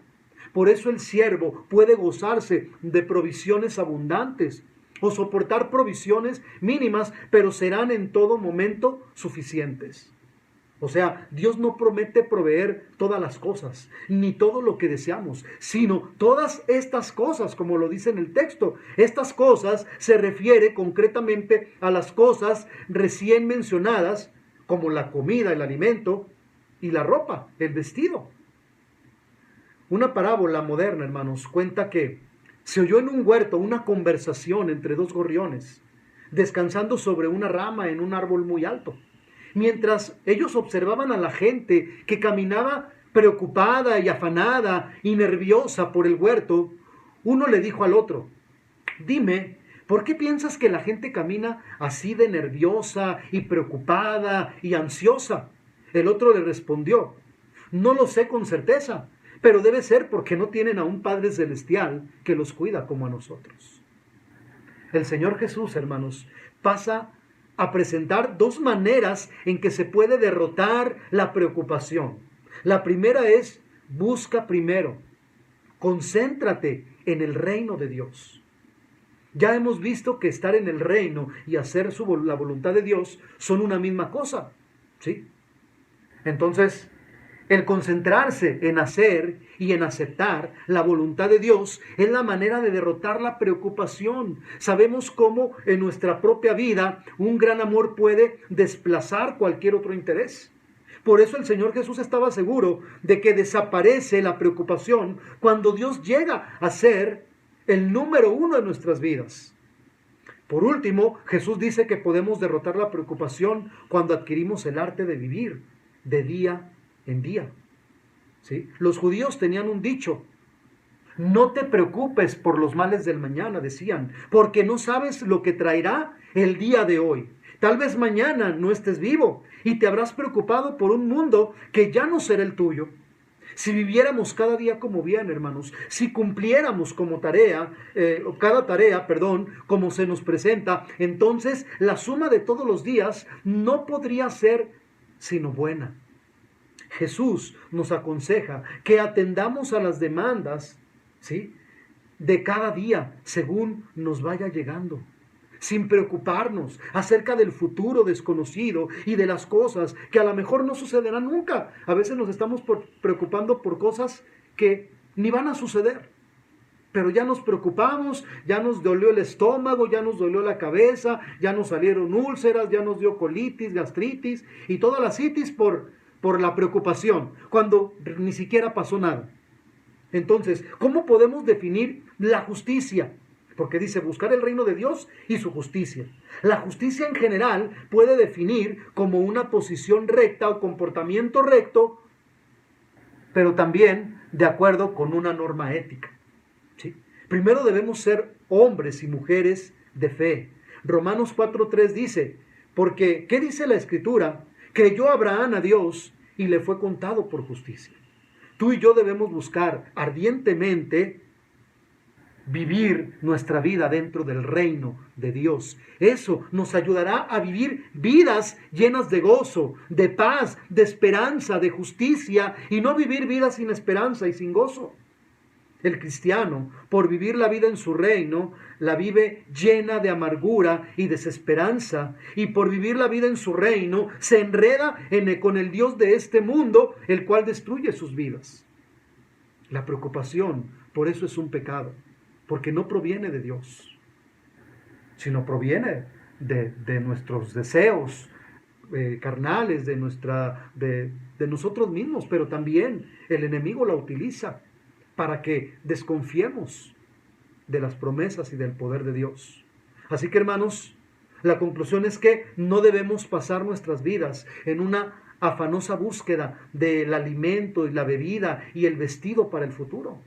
Por eso el siervo puede gozarse de provisiones abundantes o soportar provisiones mínimas, pero serán en todo momento suficientes. O sea, Dios no promete proveer todas las cosas, ni todo lo que deseamos, sino todas estas cosas, como lo dice en el texto. Estas cosas se refiere concretamente a las cosas recién mencionadas, como la comida, el alimento, y la ropa, el vestido. Una parábola moderna, hermanos, cuenta que se oyó en un huerto una conversación entre dos gorriones, descansando sobre una rama en un árbol muy alto. Mientras ellos observaban a la gente que caminaba preocupada y afanada y nerviosa por el huerto, uno le dijo al otro: dime, ¿por qué piensas que la gente camina así de nerviosa y preocupada y ansiosa? El otro le respondió: no lo sé con certeza, pero debe ser porque no tienen a un Padre Celestial que los cuida como a nosotros. El Señor Jesús, hermanos, pasa a presentar dos maneras en que se puede derrotar la preocupación. La primera es: busca primero, concéntrate en el reino de Dios. Ya hemos visto que estar en el reino y hacer la voluntad de Dios son una misma cosa, ¿sí? Entonces, el concentrarse en hacer y en aceptar la voluntad de Dios es la manera de derrotar la preocupación. Sabemos cómo en nuestra propia vida un gran amor puede desplazar cualquier otro interés. Por eso el Señor Jesús estaba seguro de que desaparece la preocupación cuando Dios llega a ser el número 1 de nuestras vidas. Por último, Jesús dice que podemos derrotar la preocupación cuando adquirimos el arte de vivir de día en día, ¿sí? Los judíos tenían un dicho: no te preocupes por los males del mañana, decían, porque no sabes lo que traerá el día de hoy. Tal vez mañana no estés vivo y te habrás preocupado por un mundo que ya no será el tuyo. Si viviéramos cada día como bien, hermanos, si cumpliéramos cada tarea, como se nos presenta, entonces la suma de todos los días no podría ser sino buena. Jesús nos aconseja que atendamos a las demandas, ¿sí?, de cada día según nos vaya llegando, sin preocuparnos acerca del futuro desconocido y de las cosas que a lo mejor no sucederán nunca. A veces nos estamos preocupando por cosas que ni van a suceder. Pero ya nos preocupamos, ya nos dolió el estómago, ya nos dolió la cabeza, ya nos salieron úlceras, ya nos dio colitis, gastritis y toda la citis por la preocupación, cuando ni siquiera pasó nada. Entonces, ¿cómo podemos definir la justicia? Porque dice buscar el reino de Dios y su justicia. La justicia en general puede definir como una posición recta o comportamiento recto, pero también de acuerdo con una norma ética. ¿Sí? Primero debemos ser hombres y mujeres de fe. Romanos 4:3 dice, porque, ¿qué dice la Escritura? Creyó Abraham a Dios y le fue contado por justicia. Tú y yo debemos buscar ardientemente vivir nuestra vida dentro del reino de Dios. Eso nos ayudará a vivir vidas llenas de gozo, de paz, de esperanza, de justicia, y no vivir vidas sin esperanza y sin gozo. El cristiano, por vivir la vida en su reino, la vive llena de amargura y desesperanza, y por vivir la vida en su reino, se enreda con el Dios de este mundo, el cual destruye sus vidas. La preocupación, por eso es un pecado, porque no proviene de Dios, sino proviene de nuestros deseos carnales, de nosotros mismos, pero también el enemigo la utiliza para que desconfiemos de las promesas y del poder de Dios. Así que, hermanos, la conclusión es que no debemos pasar nuestras vidas en una afanosa búsqueda del alimento y la bebida y el vestido para el futuro.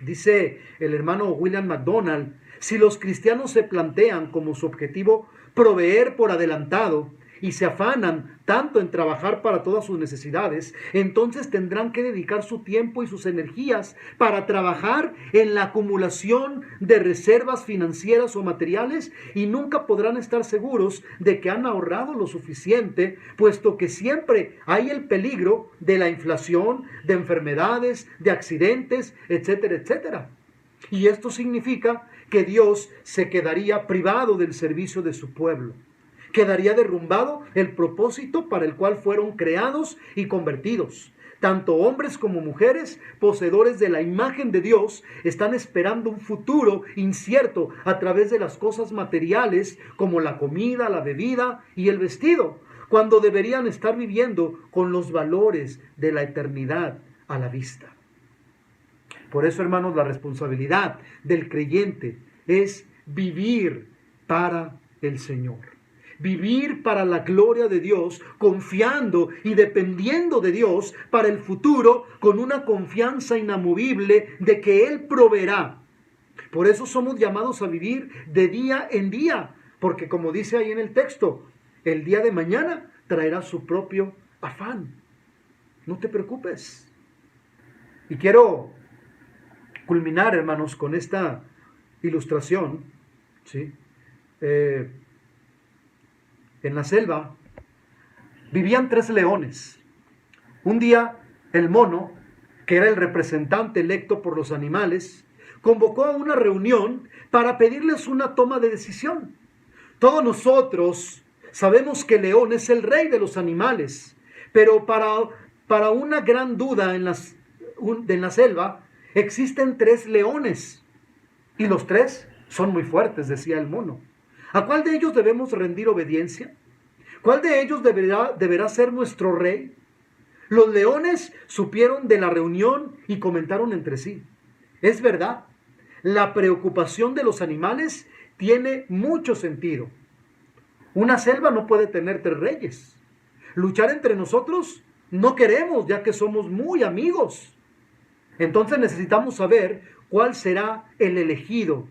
Dice el hermano William MacDonald, si los cristianos se plantean como su objetivo proveer por adelantado y se afanan tanto en trabajar para todas sus necesidades, entonces tendrán que dedicar su tiempo y sus energías para trabajar en la acumulación de reservas financieras o materiales, y nunca podrán estar seguros de que han ahorrado lo suficiente, puesto que siempre hay el peligro de la inflación, de enfermedades, de accidentes, etcétera, etcétera. Y esto significa que Dios se quedaría privado del servicio de su pueblo. Quedaría derrumbado el propósito para el cual fueron creados y convertidos. Tanto hombres como mujeres, poseedores de la imagen de Dios, están esperando un futuro incierto a través de las cosas materiales como la comida, la bebida y el vestido, cuando deberían estar viviendo con los valores de la eternidad a la vista. Por eso, hermanos, la responsabilidad del creyente es vivir para el Señor. Vivir para la gloria de Dios, confiando y dependiendo de Dios para el futuro, con una confianza inamovible de que Él proveerá. Por eso somos llamados a vivir de día en día, porque como dice ahí en el texto, el día de mañana traerá su propio afán. No te preocupes. Y quiero culminar, hermanos, con esta ilustración, ¿sí? En la selva vivían 3 leones. Un día el mono, que era el representante electo por los animales, convocó a una reunión para pedirles una toma de decisión. Todos nosotros sabemos que el león es el rey de los animales, pero para una gran duda en la selva existen 3 leones, y los 3 son muy fuertes, decía el mono. ¿A cuál de ellos debemos rendir obediencia? ¿Cuál de ellos deberá ser nuestro rey? Los leones supieron de la reunión y comentaron entre sí. Es verdad, la preocupación de los animales tiene mucho sentido. Una selva no puede tener 3 reyes. Luchar entre nosotros no queremos, ya que somos muy amigos. Entonces necesitamos saber cuál será el elegido.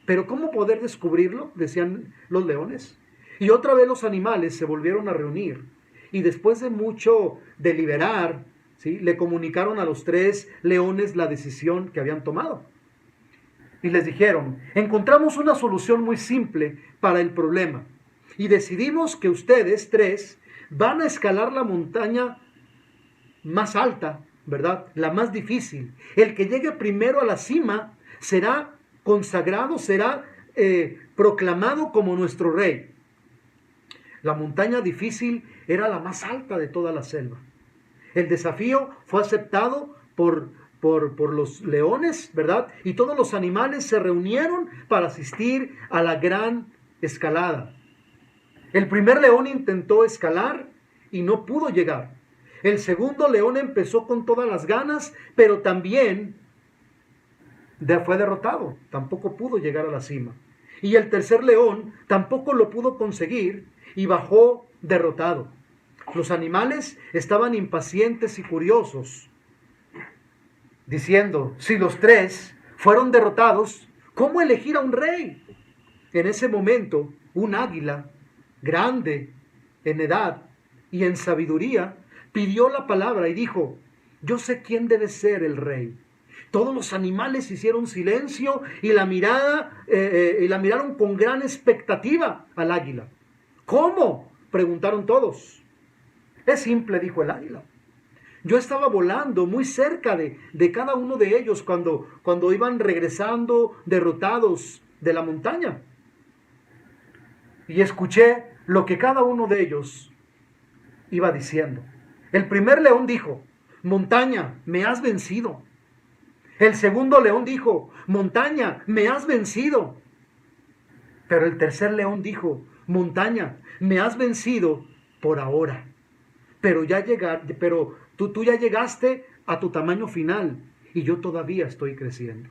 Pero ¿cómo poder descubrirlo?, decían los leones. Y otra vez los animales se volvieron a reunir. Y después de mucho deliberar, ¿sí?, le comunicaron a los 3 leones la decisión que habían tomado. Y les dijeron, encontramos una solución muy simple para el problema. Y decidimos que ustedes 3 van a escalar la montaña más alta, ¿verdad?, la más difícil. El que llegue primero a la cima será consagrado, será proclamado como nuestro rey. La montaña difícil era la más alta de toda la selva. El desafío fue aceptado por por los leones, ¿verdad? Y todos los animales se reunieron para asistir a la gran escalada. El primer león intentó escalar y no pudo llegar. El segundo león empezó con todas las ganas, pero también fue derrotado. Tampoco pudo llegar a la cima. Y el tercer león tampoco lo pudo conseguir y bajó derrotado. Los animales estaban impacientes y curiosos, diciendo, si los tres fueron derrotados, ¿cómo elegir a un rey? En ese momento, un águila, grande en edad y en sabiduría, pidió la palabra y dijo, yo sé quién debe ser el rey. Todos los animales hicieron silencio y la miraron con gran expectativa al águila. ¿Cómo?, preguntaron todos. Es simple, dijo el águila. Yo estaba volando muy cerca de cada uno de ellos cuando iban regresando derrotados de la montaña. Y escuché lo que cada uno de ellos iba diciendo. El primer león dijo, montaña, me has vencido. El segundo león dijo, montaña, me has vencido. Pero el tercer león dijo, montaña, me has vencido por ahora. Pero tú ya llegaste a tu tamaño final y yo todavía estoy creciendo.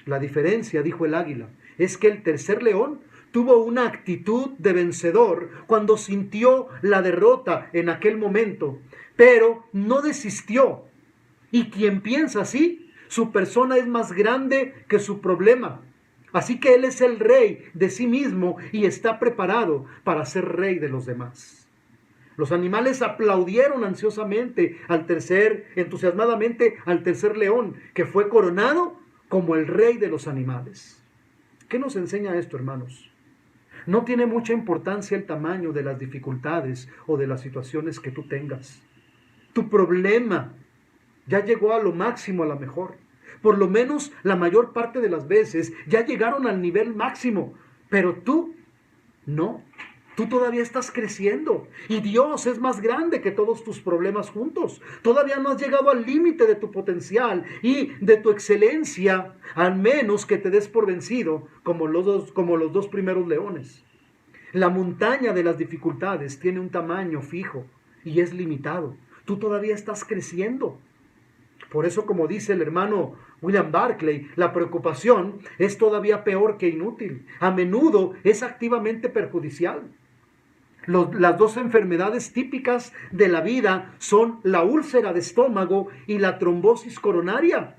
La diferencia, dijo el águila, es que el tercer león tuvo una actitud de vencedor cuando sintió la derrota en aquel momento, pero no desistió. Y quien piensa así, su persona es más grande que su problema. Así que él es el rey de sí mismo y está preparado para ser rey de los demás. Los animales aplaudieron entusiasmadamente al tercer león, que fue coronado como el rey de los animales. ¿Qué nos enseña esto, hermanos? No tiene mucha importancia el tamaño de las dificultades o de las situaciones que tú tengas. Tu problema ya llegó a lo máximo, a lo mejor. Por lo menos la mayor parte de las veces ya llegaron al nivel máximo, pero tú no. Tú todavía estás creciendo y Dios es más grande que todos tus problemas juntos. Todavía no has llegado al límite de tu potencial y de tu excelencia, al menos que te des por vencido como los dos primeros leones. La montaña de las dificultades tiene un tamaño fijo y es limitado. Tú todavía estás creciendo. Por eso, como dice el hermano William Barclay, la preocupación es todavía peor que inútil. A menudo es activamente perjudicial. Las dos enfermedades típicas de la vida son la úlcera de estómago y la trombosis coronaria.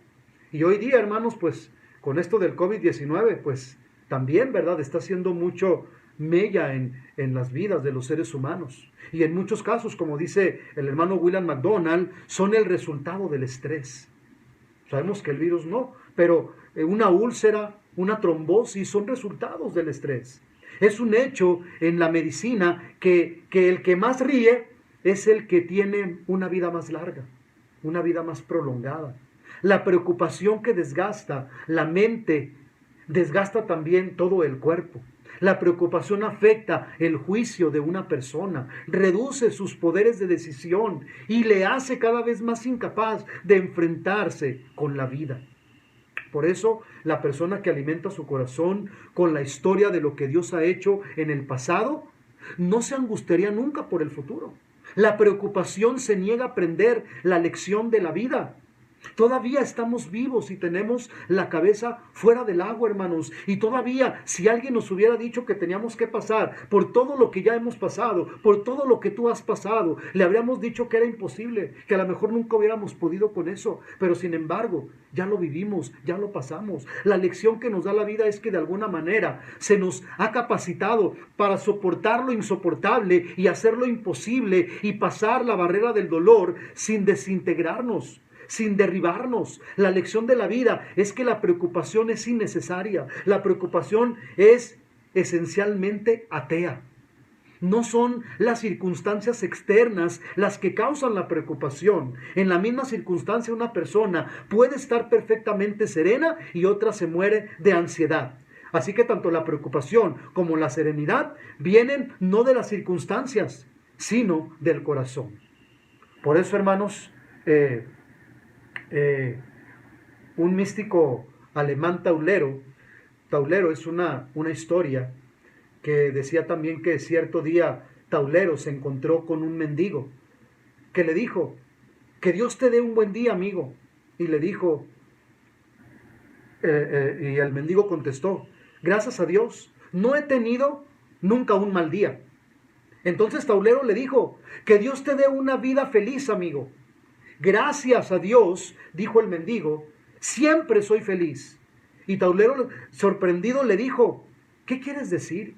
Y hoy día, hermanos, pues con esto del COVID-19, pues también, ¿verdad?, está haciendo mucho mella en las vidas de los seres humanos. Y en muchos casos, como dice el hermano William McDonald, son el resultado del estrés. Sabemos que el virus no, pero una úlcera, una trombosis son resultados del estrés. Es un hecho en la medicina que el que más ríe es el que tiene una vida más larga, una vida más prolongada. La preocupación que desgasta la mente desgasta también todo el cuerpo. La preocupación afecta el juicio de una persona, reduce sus poderes de decisión y le hace cada vez más incapaz de enfrentarse con la vida. Por eso, la persona que alimenta su corazón con la historia de lo que Dios ha hecho en el pasado, no se angustiaría nunca por el futuro. La preocupación se niega a aprender la lección de la vida. Todavía estamos vivos y tenemos la cabeza fuera del agua, hermanos. Y todavía, si alguien nos hubiera dicho que teníamos que pasar por todo lo que ya hemos pasado, por todo lo que tú has pasado, le habríamos dicho que era imposible, que a lo mejor nunca hubiéramos podido con eso. Pero sin embargo, ya lo vivimos, ya lo pasamos. La lección que nos da la vida es que de alguna manera se nos ha capacitado para soportar lo insoportable y hacer lo imposible y pasar la barrera del dolor sin desintegrarnos, sin derribarnos. La lección de la vida es que la preocupación es innecesaria. La preocupación es esencialmente atea. No son las circunstancias externas las que causan la preocupación. En la misma circunstancia una persona puede estar perfectamente serena y otra se muere de ansiedad. Así que tanto la preocupación como la serenidad vienen no de las circunstancias, sino del corazón. Por eso, hermanos, un místico alemán taulero. Taulero es una historia que decía también que cierto día Taulero se encontró con un mendigo que le dijo, que Dios te dé un buen día, amigo. Y le dijo, y el mendigo contestó, gracias a Dios, no he tenido nunca un mal día. Entonces Taulero le dijo, que Dios te dé una vida feliz, amigo. Gracias a Dios, dijo el mendigo, siempre soy feliz. Y Taulero, sorprendido, le dijo, ¿qué quieres decir?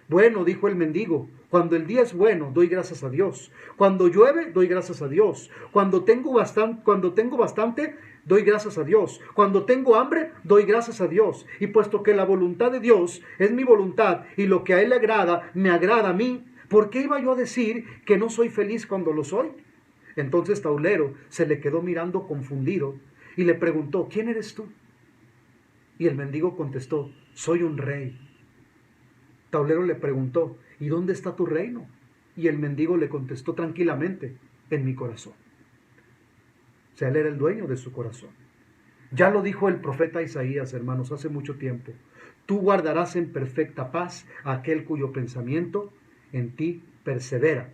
Bueno, dijo el mendigo, cuando el día es bueno, doy gracias a Dios. Cuando llueve, doy gracias a Dios. Cuando tengo bastante, doy gracias a Dios. Cuando tengo hambre, doy gracias a Dios. Y puesto que la voluntad de Dios es mi voluntad y lo que a Él le agrada, me agrada a mí, ¿por qué iba yo a decir que no soy feliz cuando lo soy? Entonces Taulero se le quedó mirando confundido y le preguntó, ¿quién eres tú? Y el mendigo contestó, soy un rey. Taulero le preguntó, ¿y dónde está tu reino? Y el mendigo le contestó tranquilamente, en mi corazón. O sea, él era el dueño de su corazón. Ya lo dijo el profeta Isaías, hermanos, hace mucho tiempo. Tú guardarás en perfecta paz a aquel cuyo pensamiento en ti persevera,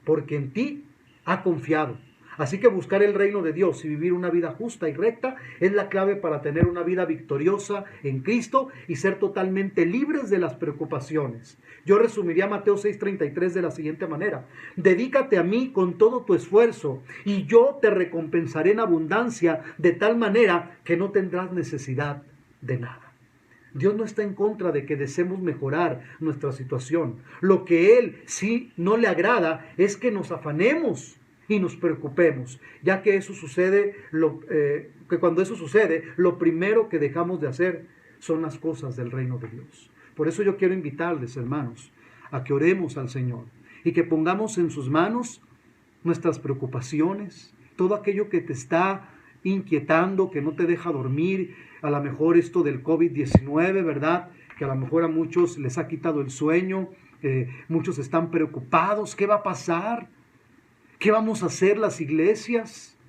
porque en ti ha confiado. Así que buscar el reino de Dios y vivir una vida justa y recta es la clave para tener una vida victoriosa en Cristo y ser totalmente libres de las preocupaciones. Yo resumiría Mateo 6:33 de la siguiente manera: dedícate a mí con todo tu esfuerzo y yo te recompensaré en abundancia, de tal manera que no tendrás necesidad de nada. Dios no está en contra de que deseemos mejorar nuestra situación. Lo que Él sí no le agrada es que nos afanemos y nos preocupemos, ya que eso sucede, que cuando eso sucede, lo primero que dejamos de hacer son las cosas del reino de Dios. Por eso yo quiero invitarles, hermanos, a que oremos al Señor y que pongamos en sus manos nuestras preocupaciones, todo aquello que te está inquietando, que no te deja dormir, a lo mejor esto del COVID-19, ¿verdad? Que a lo mejor a muchos les ha quitado el sueño, muchos están preocupados, ¿qué va a pasar? ¿Qué vamos a hacer las iglesias?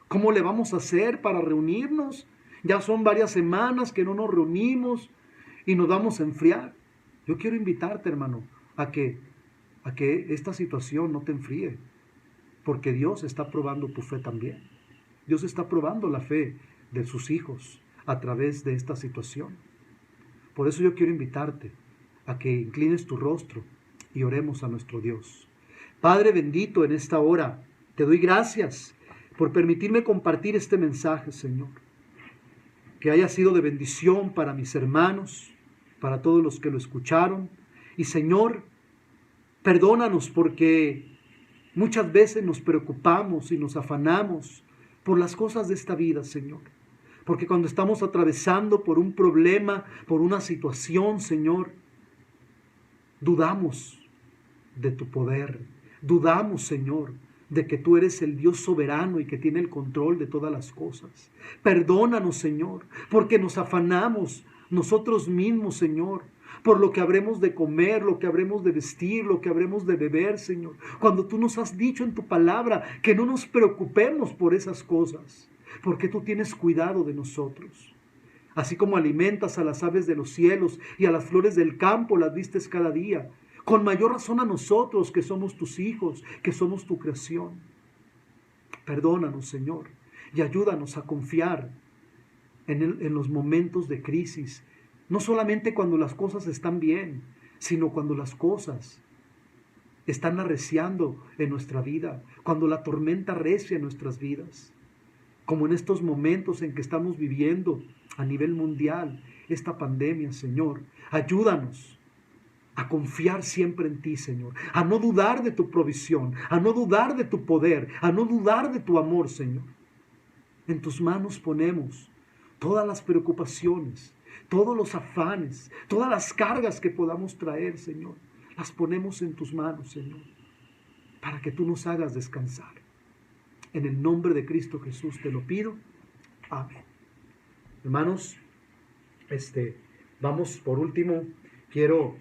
¿Cómo le vamos a hacer para reunirnos? Ya son varias semanas que no nos reunimos y nos vamos a enfriar. Yo quiero invitarte, hermano, a que esta situación no te enfríe, porque Dios está probando tu fe también. Dios está probando la fe de sus hijos a través de esta situación. Por eso yo quiero invitarte a que inclines tu rostro y oremos a nuestro Dios. Padre bendito, en esta hora te doy gracias por permitirme compartir este mensaje, Señor. Que haya sido de bendición para mis hermanos, para todos los que lo escucharon. Y Señor, perdónanos porque muchas veces nos preocupamos y nos afanamos por las cosas de esta vida, Señor. Porque cuando estamos atravesando por un problema, por una situación, Señor, dudamos de tu poder. Dudamos, Señor, de que tú eres el Dios soberano y que tiene el control de todas las cosas. Perdónanos, Señor, porque nos afanamos nosotros mismos, Señor, por lo que habremos de comer, lo que habremos de vestir, lo que habremos de beber, Señor. Cuando tú nos has dicho en tu palabra que no nos preocupemos por esas cosas, porque tú tienes cuidado de nosotros. Así como alimentas a las aves de los cielos y a las flores del campo, las vistes cada día. Con mayor razón a nosotros que somos tus hijos, que somos tu creación. Perdónanos, Señor, y ayúdanos a confiar en los momentos de crisis. No solamente cuando las cosas están bien, sino cuando las cosas están arreciando en nuestra vida, cuando la tormenta arrecia en nuestras vidas. Como en estos momentos en que estamos viviendo a nivel mundial esta pandemia, Señor. Ayúdanos a confiar siempre en ti, Señor, a no dudar de tu provisión, a no dudar de tu poder, a no dudar de tu amor, Señor. En tus manos ponemos todas las preocupaciones, todos los afanes, todas las cargas que podamos traer, Señor. Las ponemos en tus manos, Señor, para que tú nos hagas descansar. En el nombre de Cristo Jesús te lo pido. Amén. Hermanos, vamos por último, quiero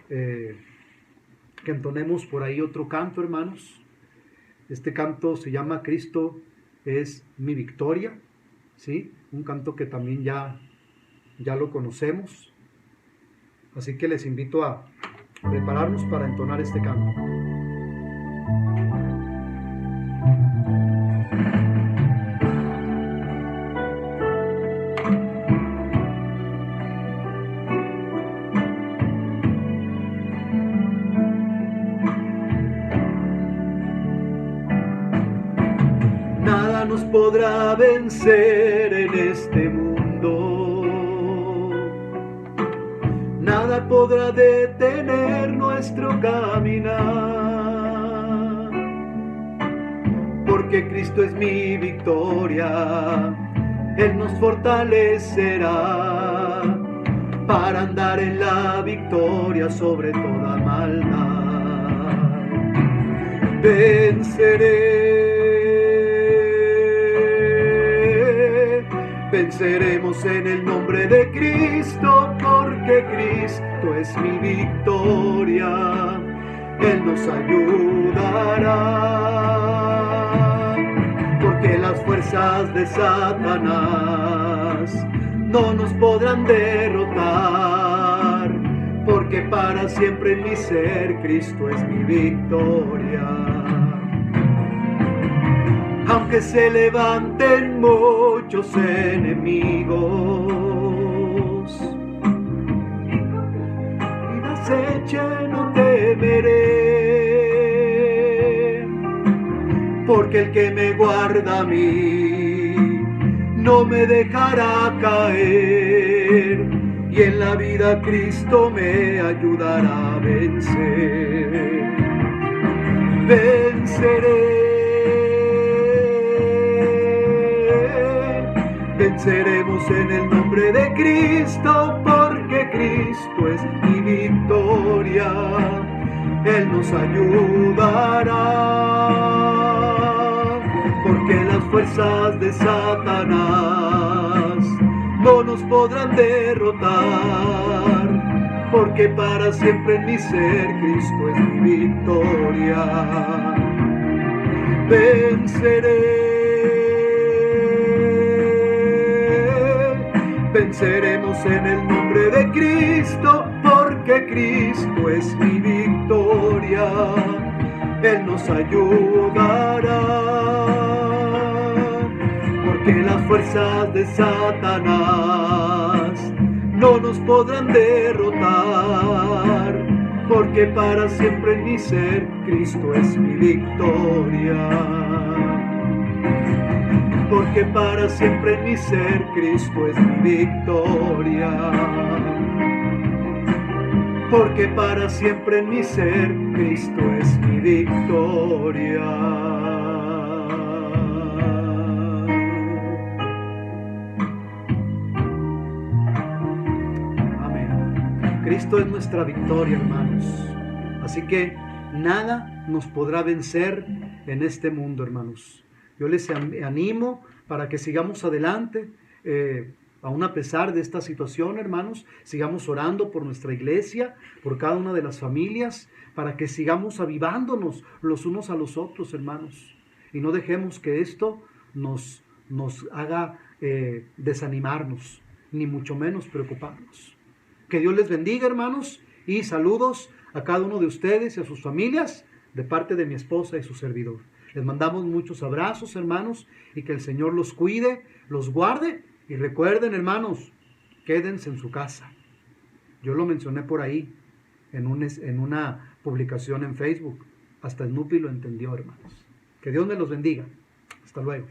que entonemos por ahí otro canto, hermanos. Este canto se llama Cristo es mi victoria. ¿sí? Un canto que también ya lo conocemos. Así que les invito a prepararnos para entonar este canto. Nada nos podrá vencer en este mundo, nada podrá detener nuestro caminar, porque Cristo es mi victoria, Él nos fortalecerá para andar en la victoria sobre toda maldad. Venceremos en el nombre de Cristo, porque Cristo es mi victoria, Él nos ayudará, porque las fuerzas de Satanás no nos podrán derrotar, porque para siempre en mi ser Cristo es mi victoria. Aunque se levanten muchos enemigos y me acechen, no temeré, porque el que me guarda a mí no me dejará caer, y en la vida Cristo me ayudará a vencer. Venceremos en el nombre de Cristo, porque Cristo es mi victoria, Él nos ayudará, porque las fuerzas de Satanás no nos podrán derrotar, porque para siempre en mi ser Cristo es mi victoria. Venceremos en el nombre de Cristo, porque Cristo es mi victoria, Él nos ayudará, porque las fuerzas de Satanás no nos podrán derrotar, porque para siempre en mi ser Cristo es mi victoria. Porque para siempre en mi ser Cristo es mi victoria. Porque para siempre en mi ser Cristo es mi victoria. Amén. Cristo es nuestra victoria, hermanos. Así que nada nos podrá vencer en este mundo, hermanos. Yo les animo para que sigamos adelante, aún a pesar de esta situación, hermanos, sigamos orando por nuestra iglesia, por cada una de las familias, para que sigamos avivándonos los unos a los otros, hermanos, y no dejemos que esto nos haga desanimarnos, ni mucho menos preocuparnos. Que Dios les bendiga, hermanos, y saludos a cada uno de ustedes y a sus familias, de parte de mi esposa y su servidor. Les mandamos muchos abrazos, hermanos, y que el Señor los cuide, los guarde. Y recuerden, hermanos, quédense en su casa. Yo lo mencioné por ahí, en una publicación en Facebook. Hasta Snoopy lo entendió, hermanos. Que Dios me los bendiga. Hasta luego.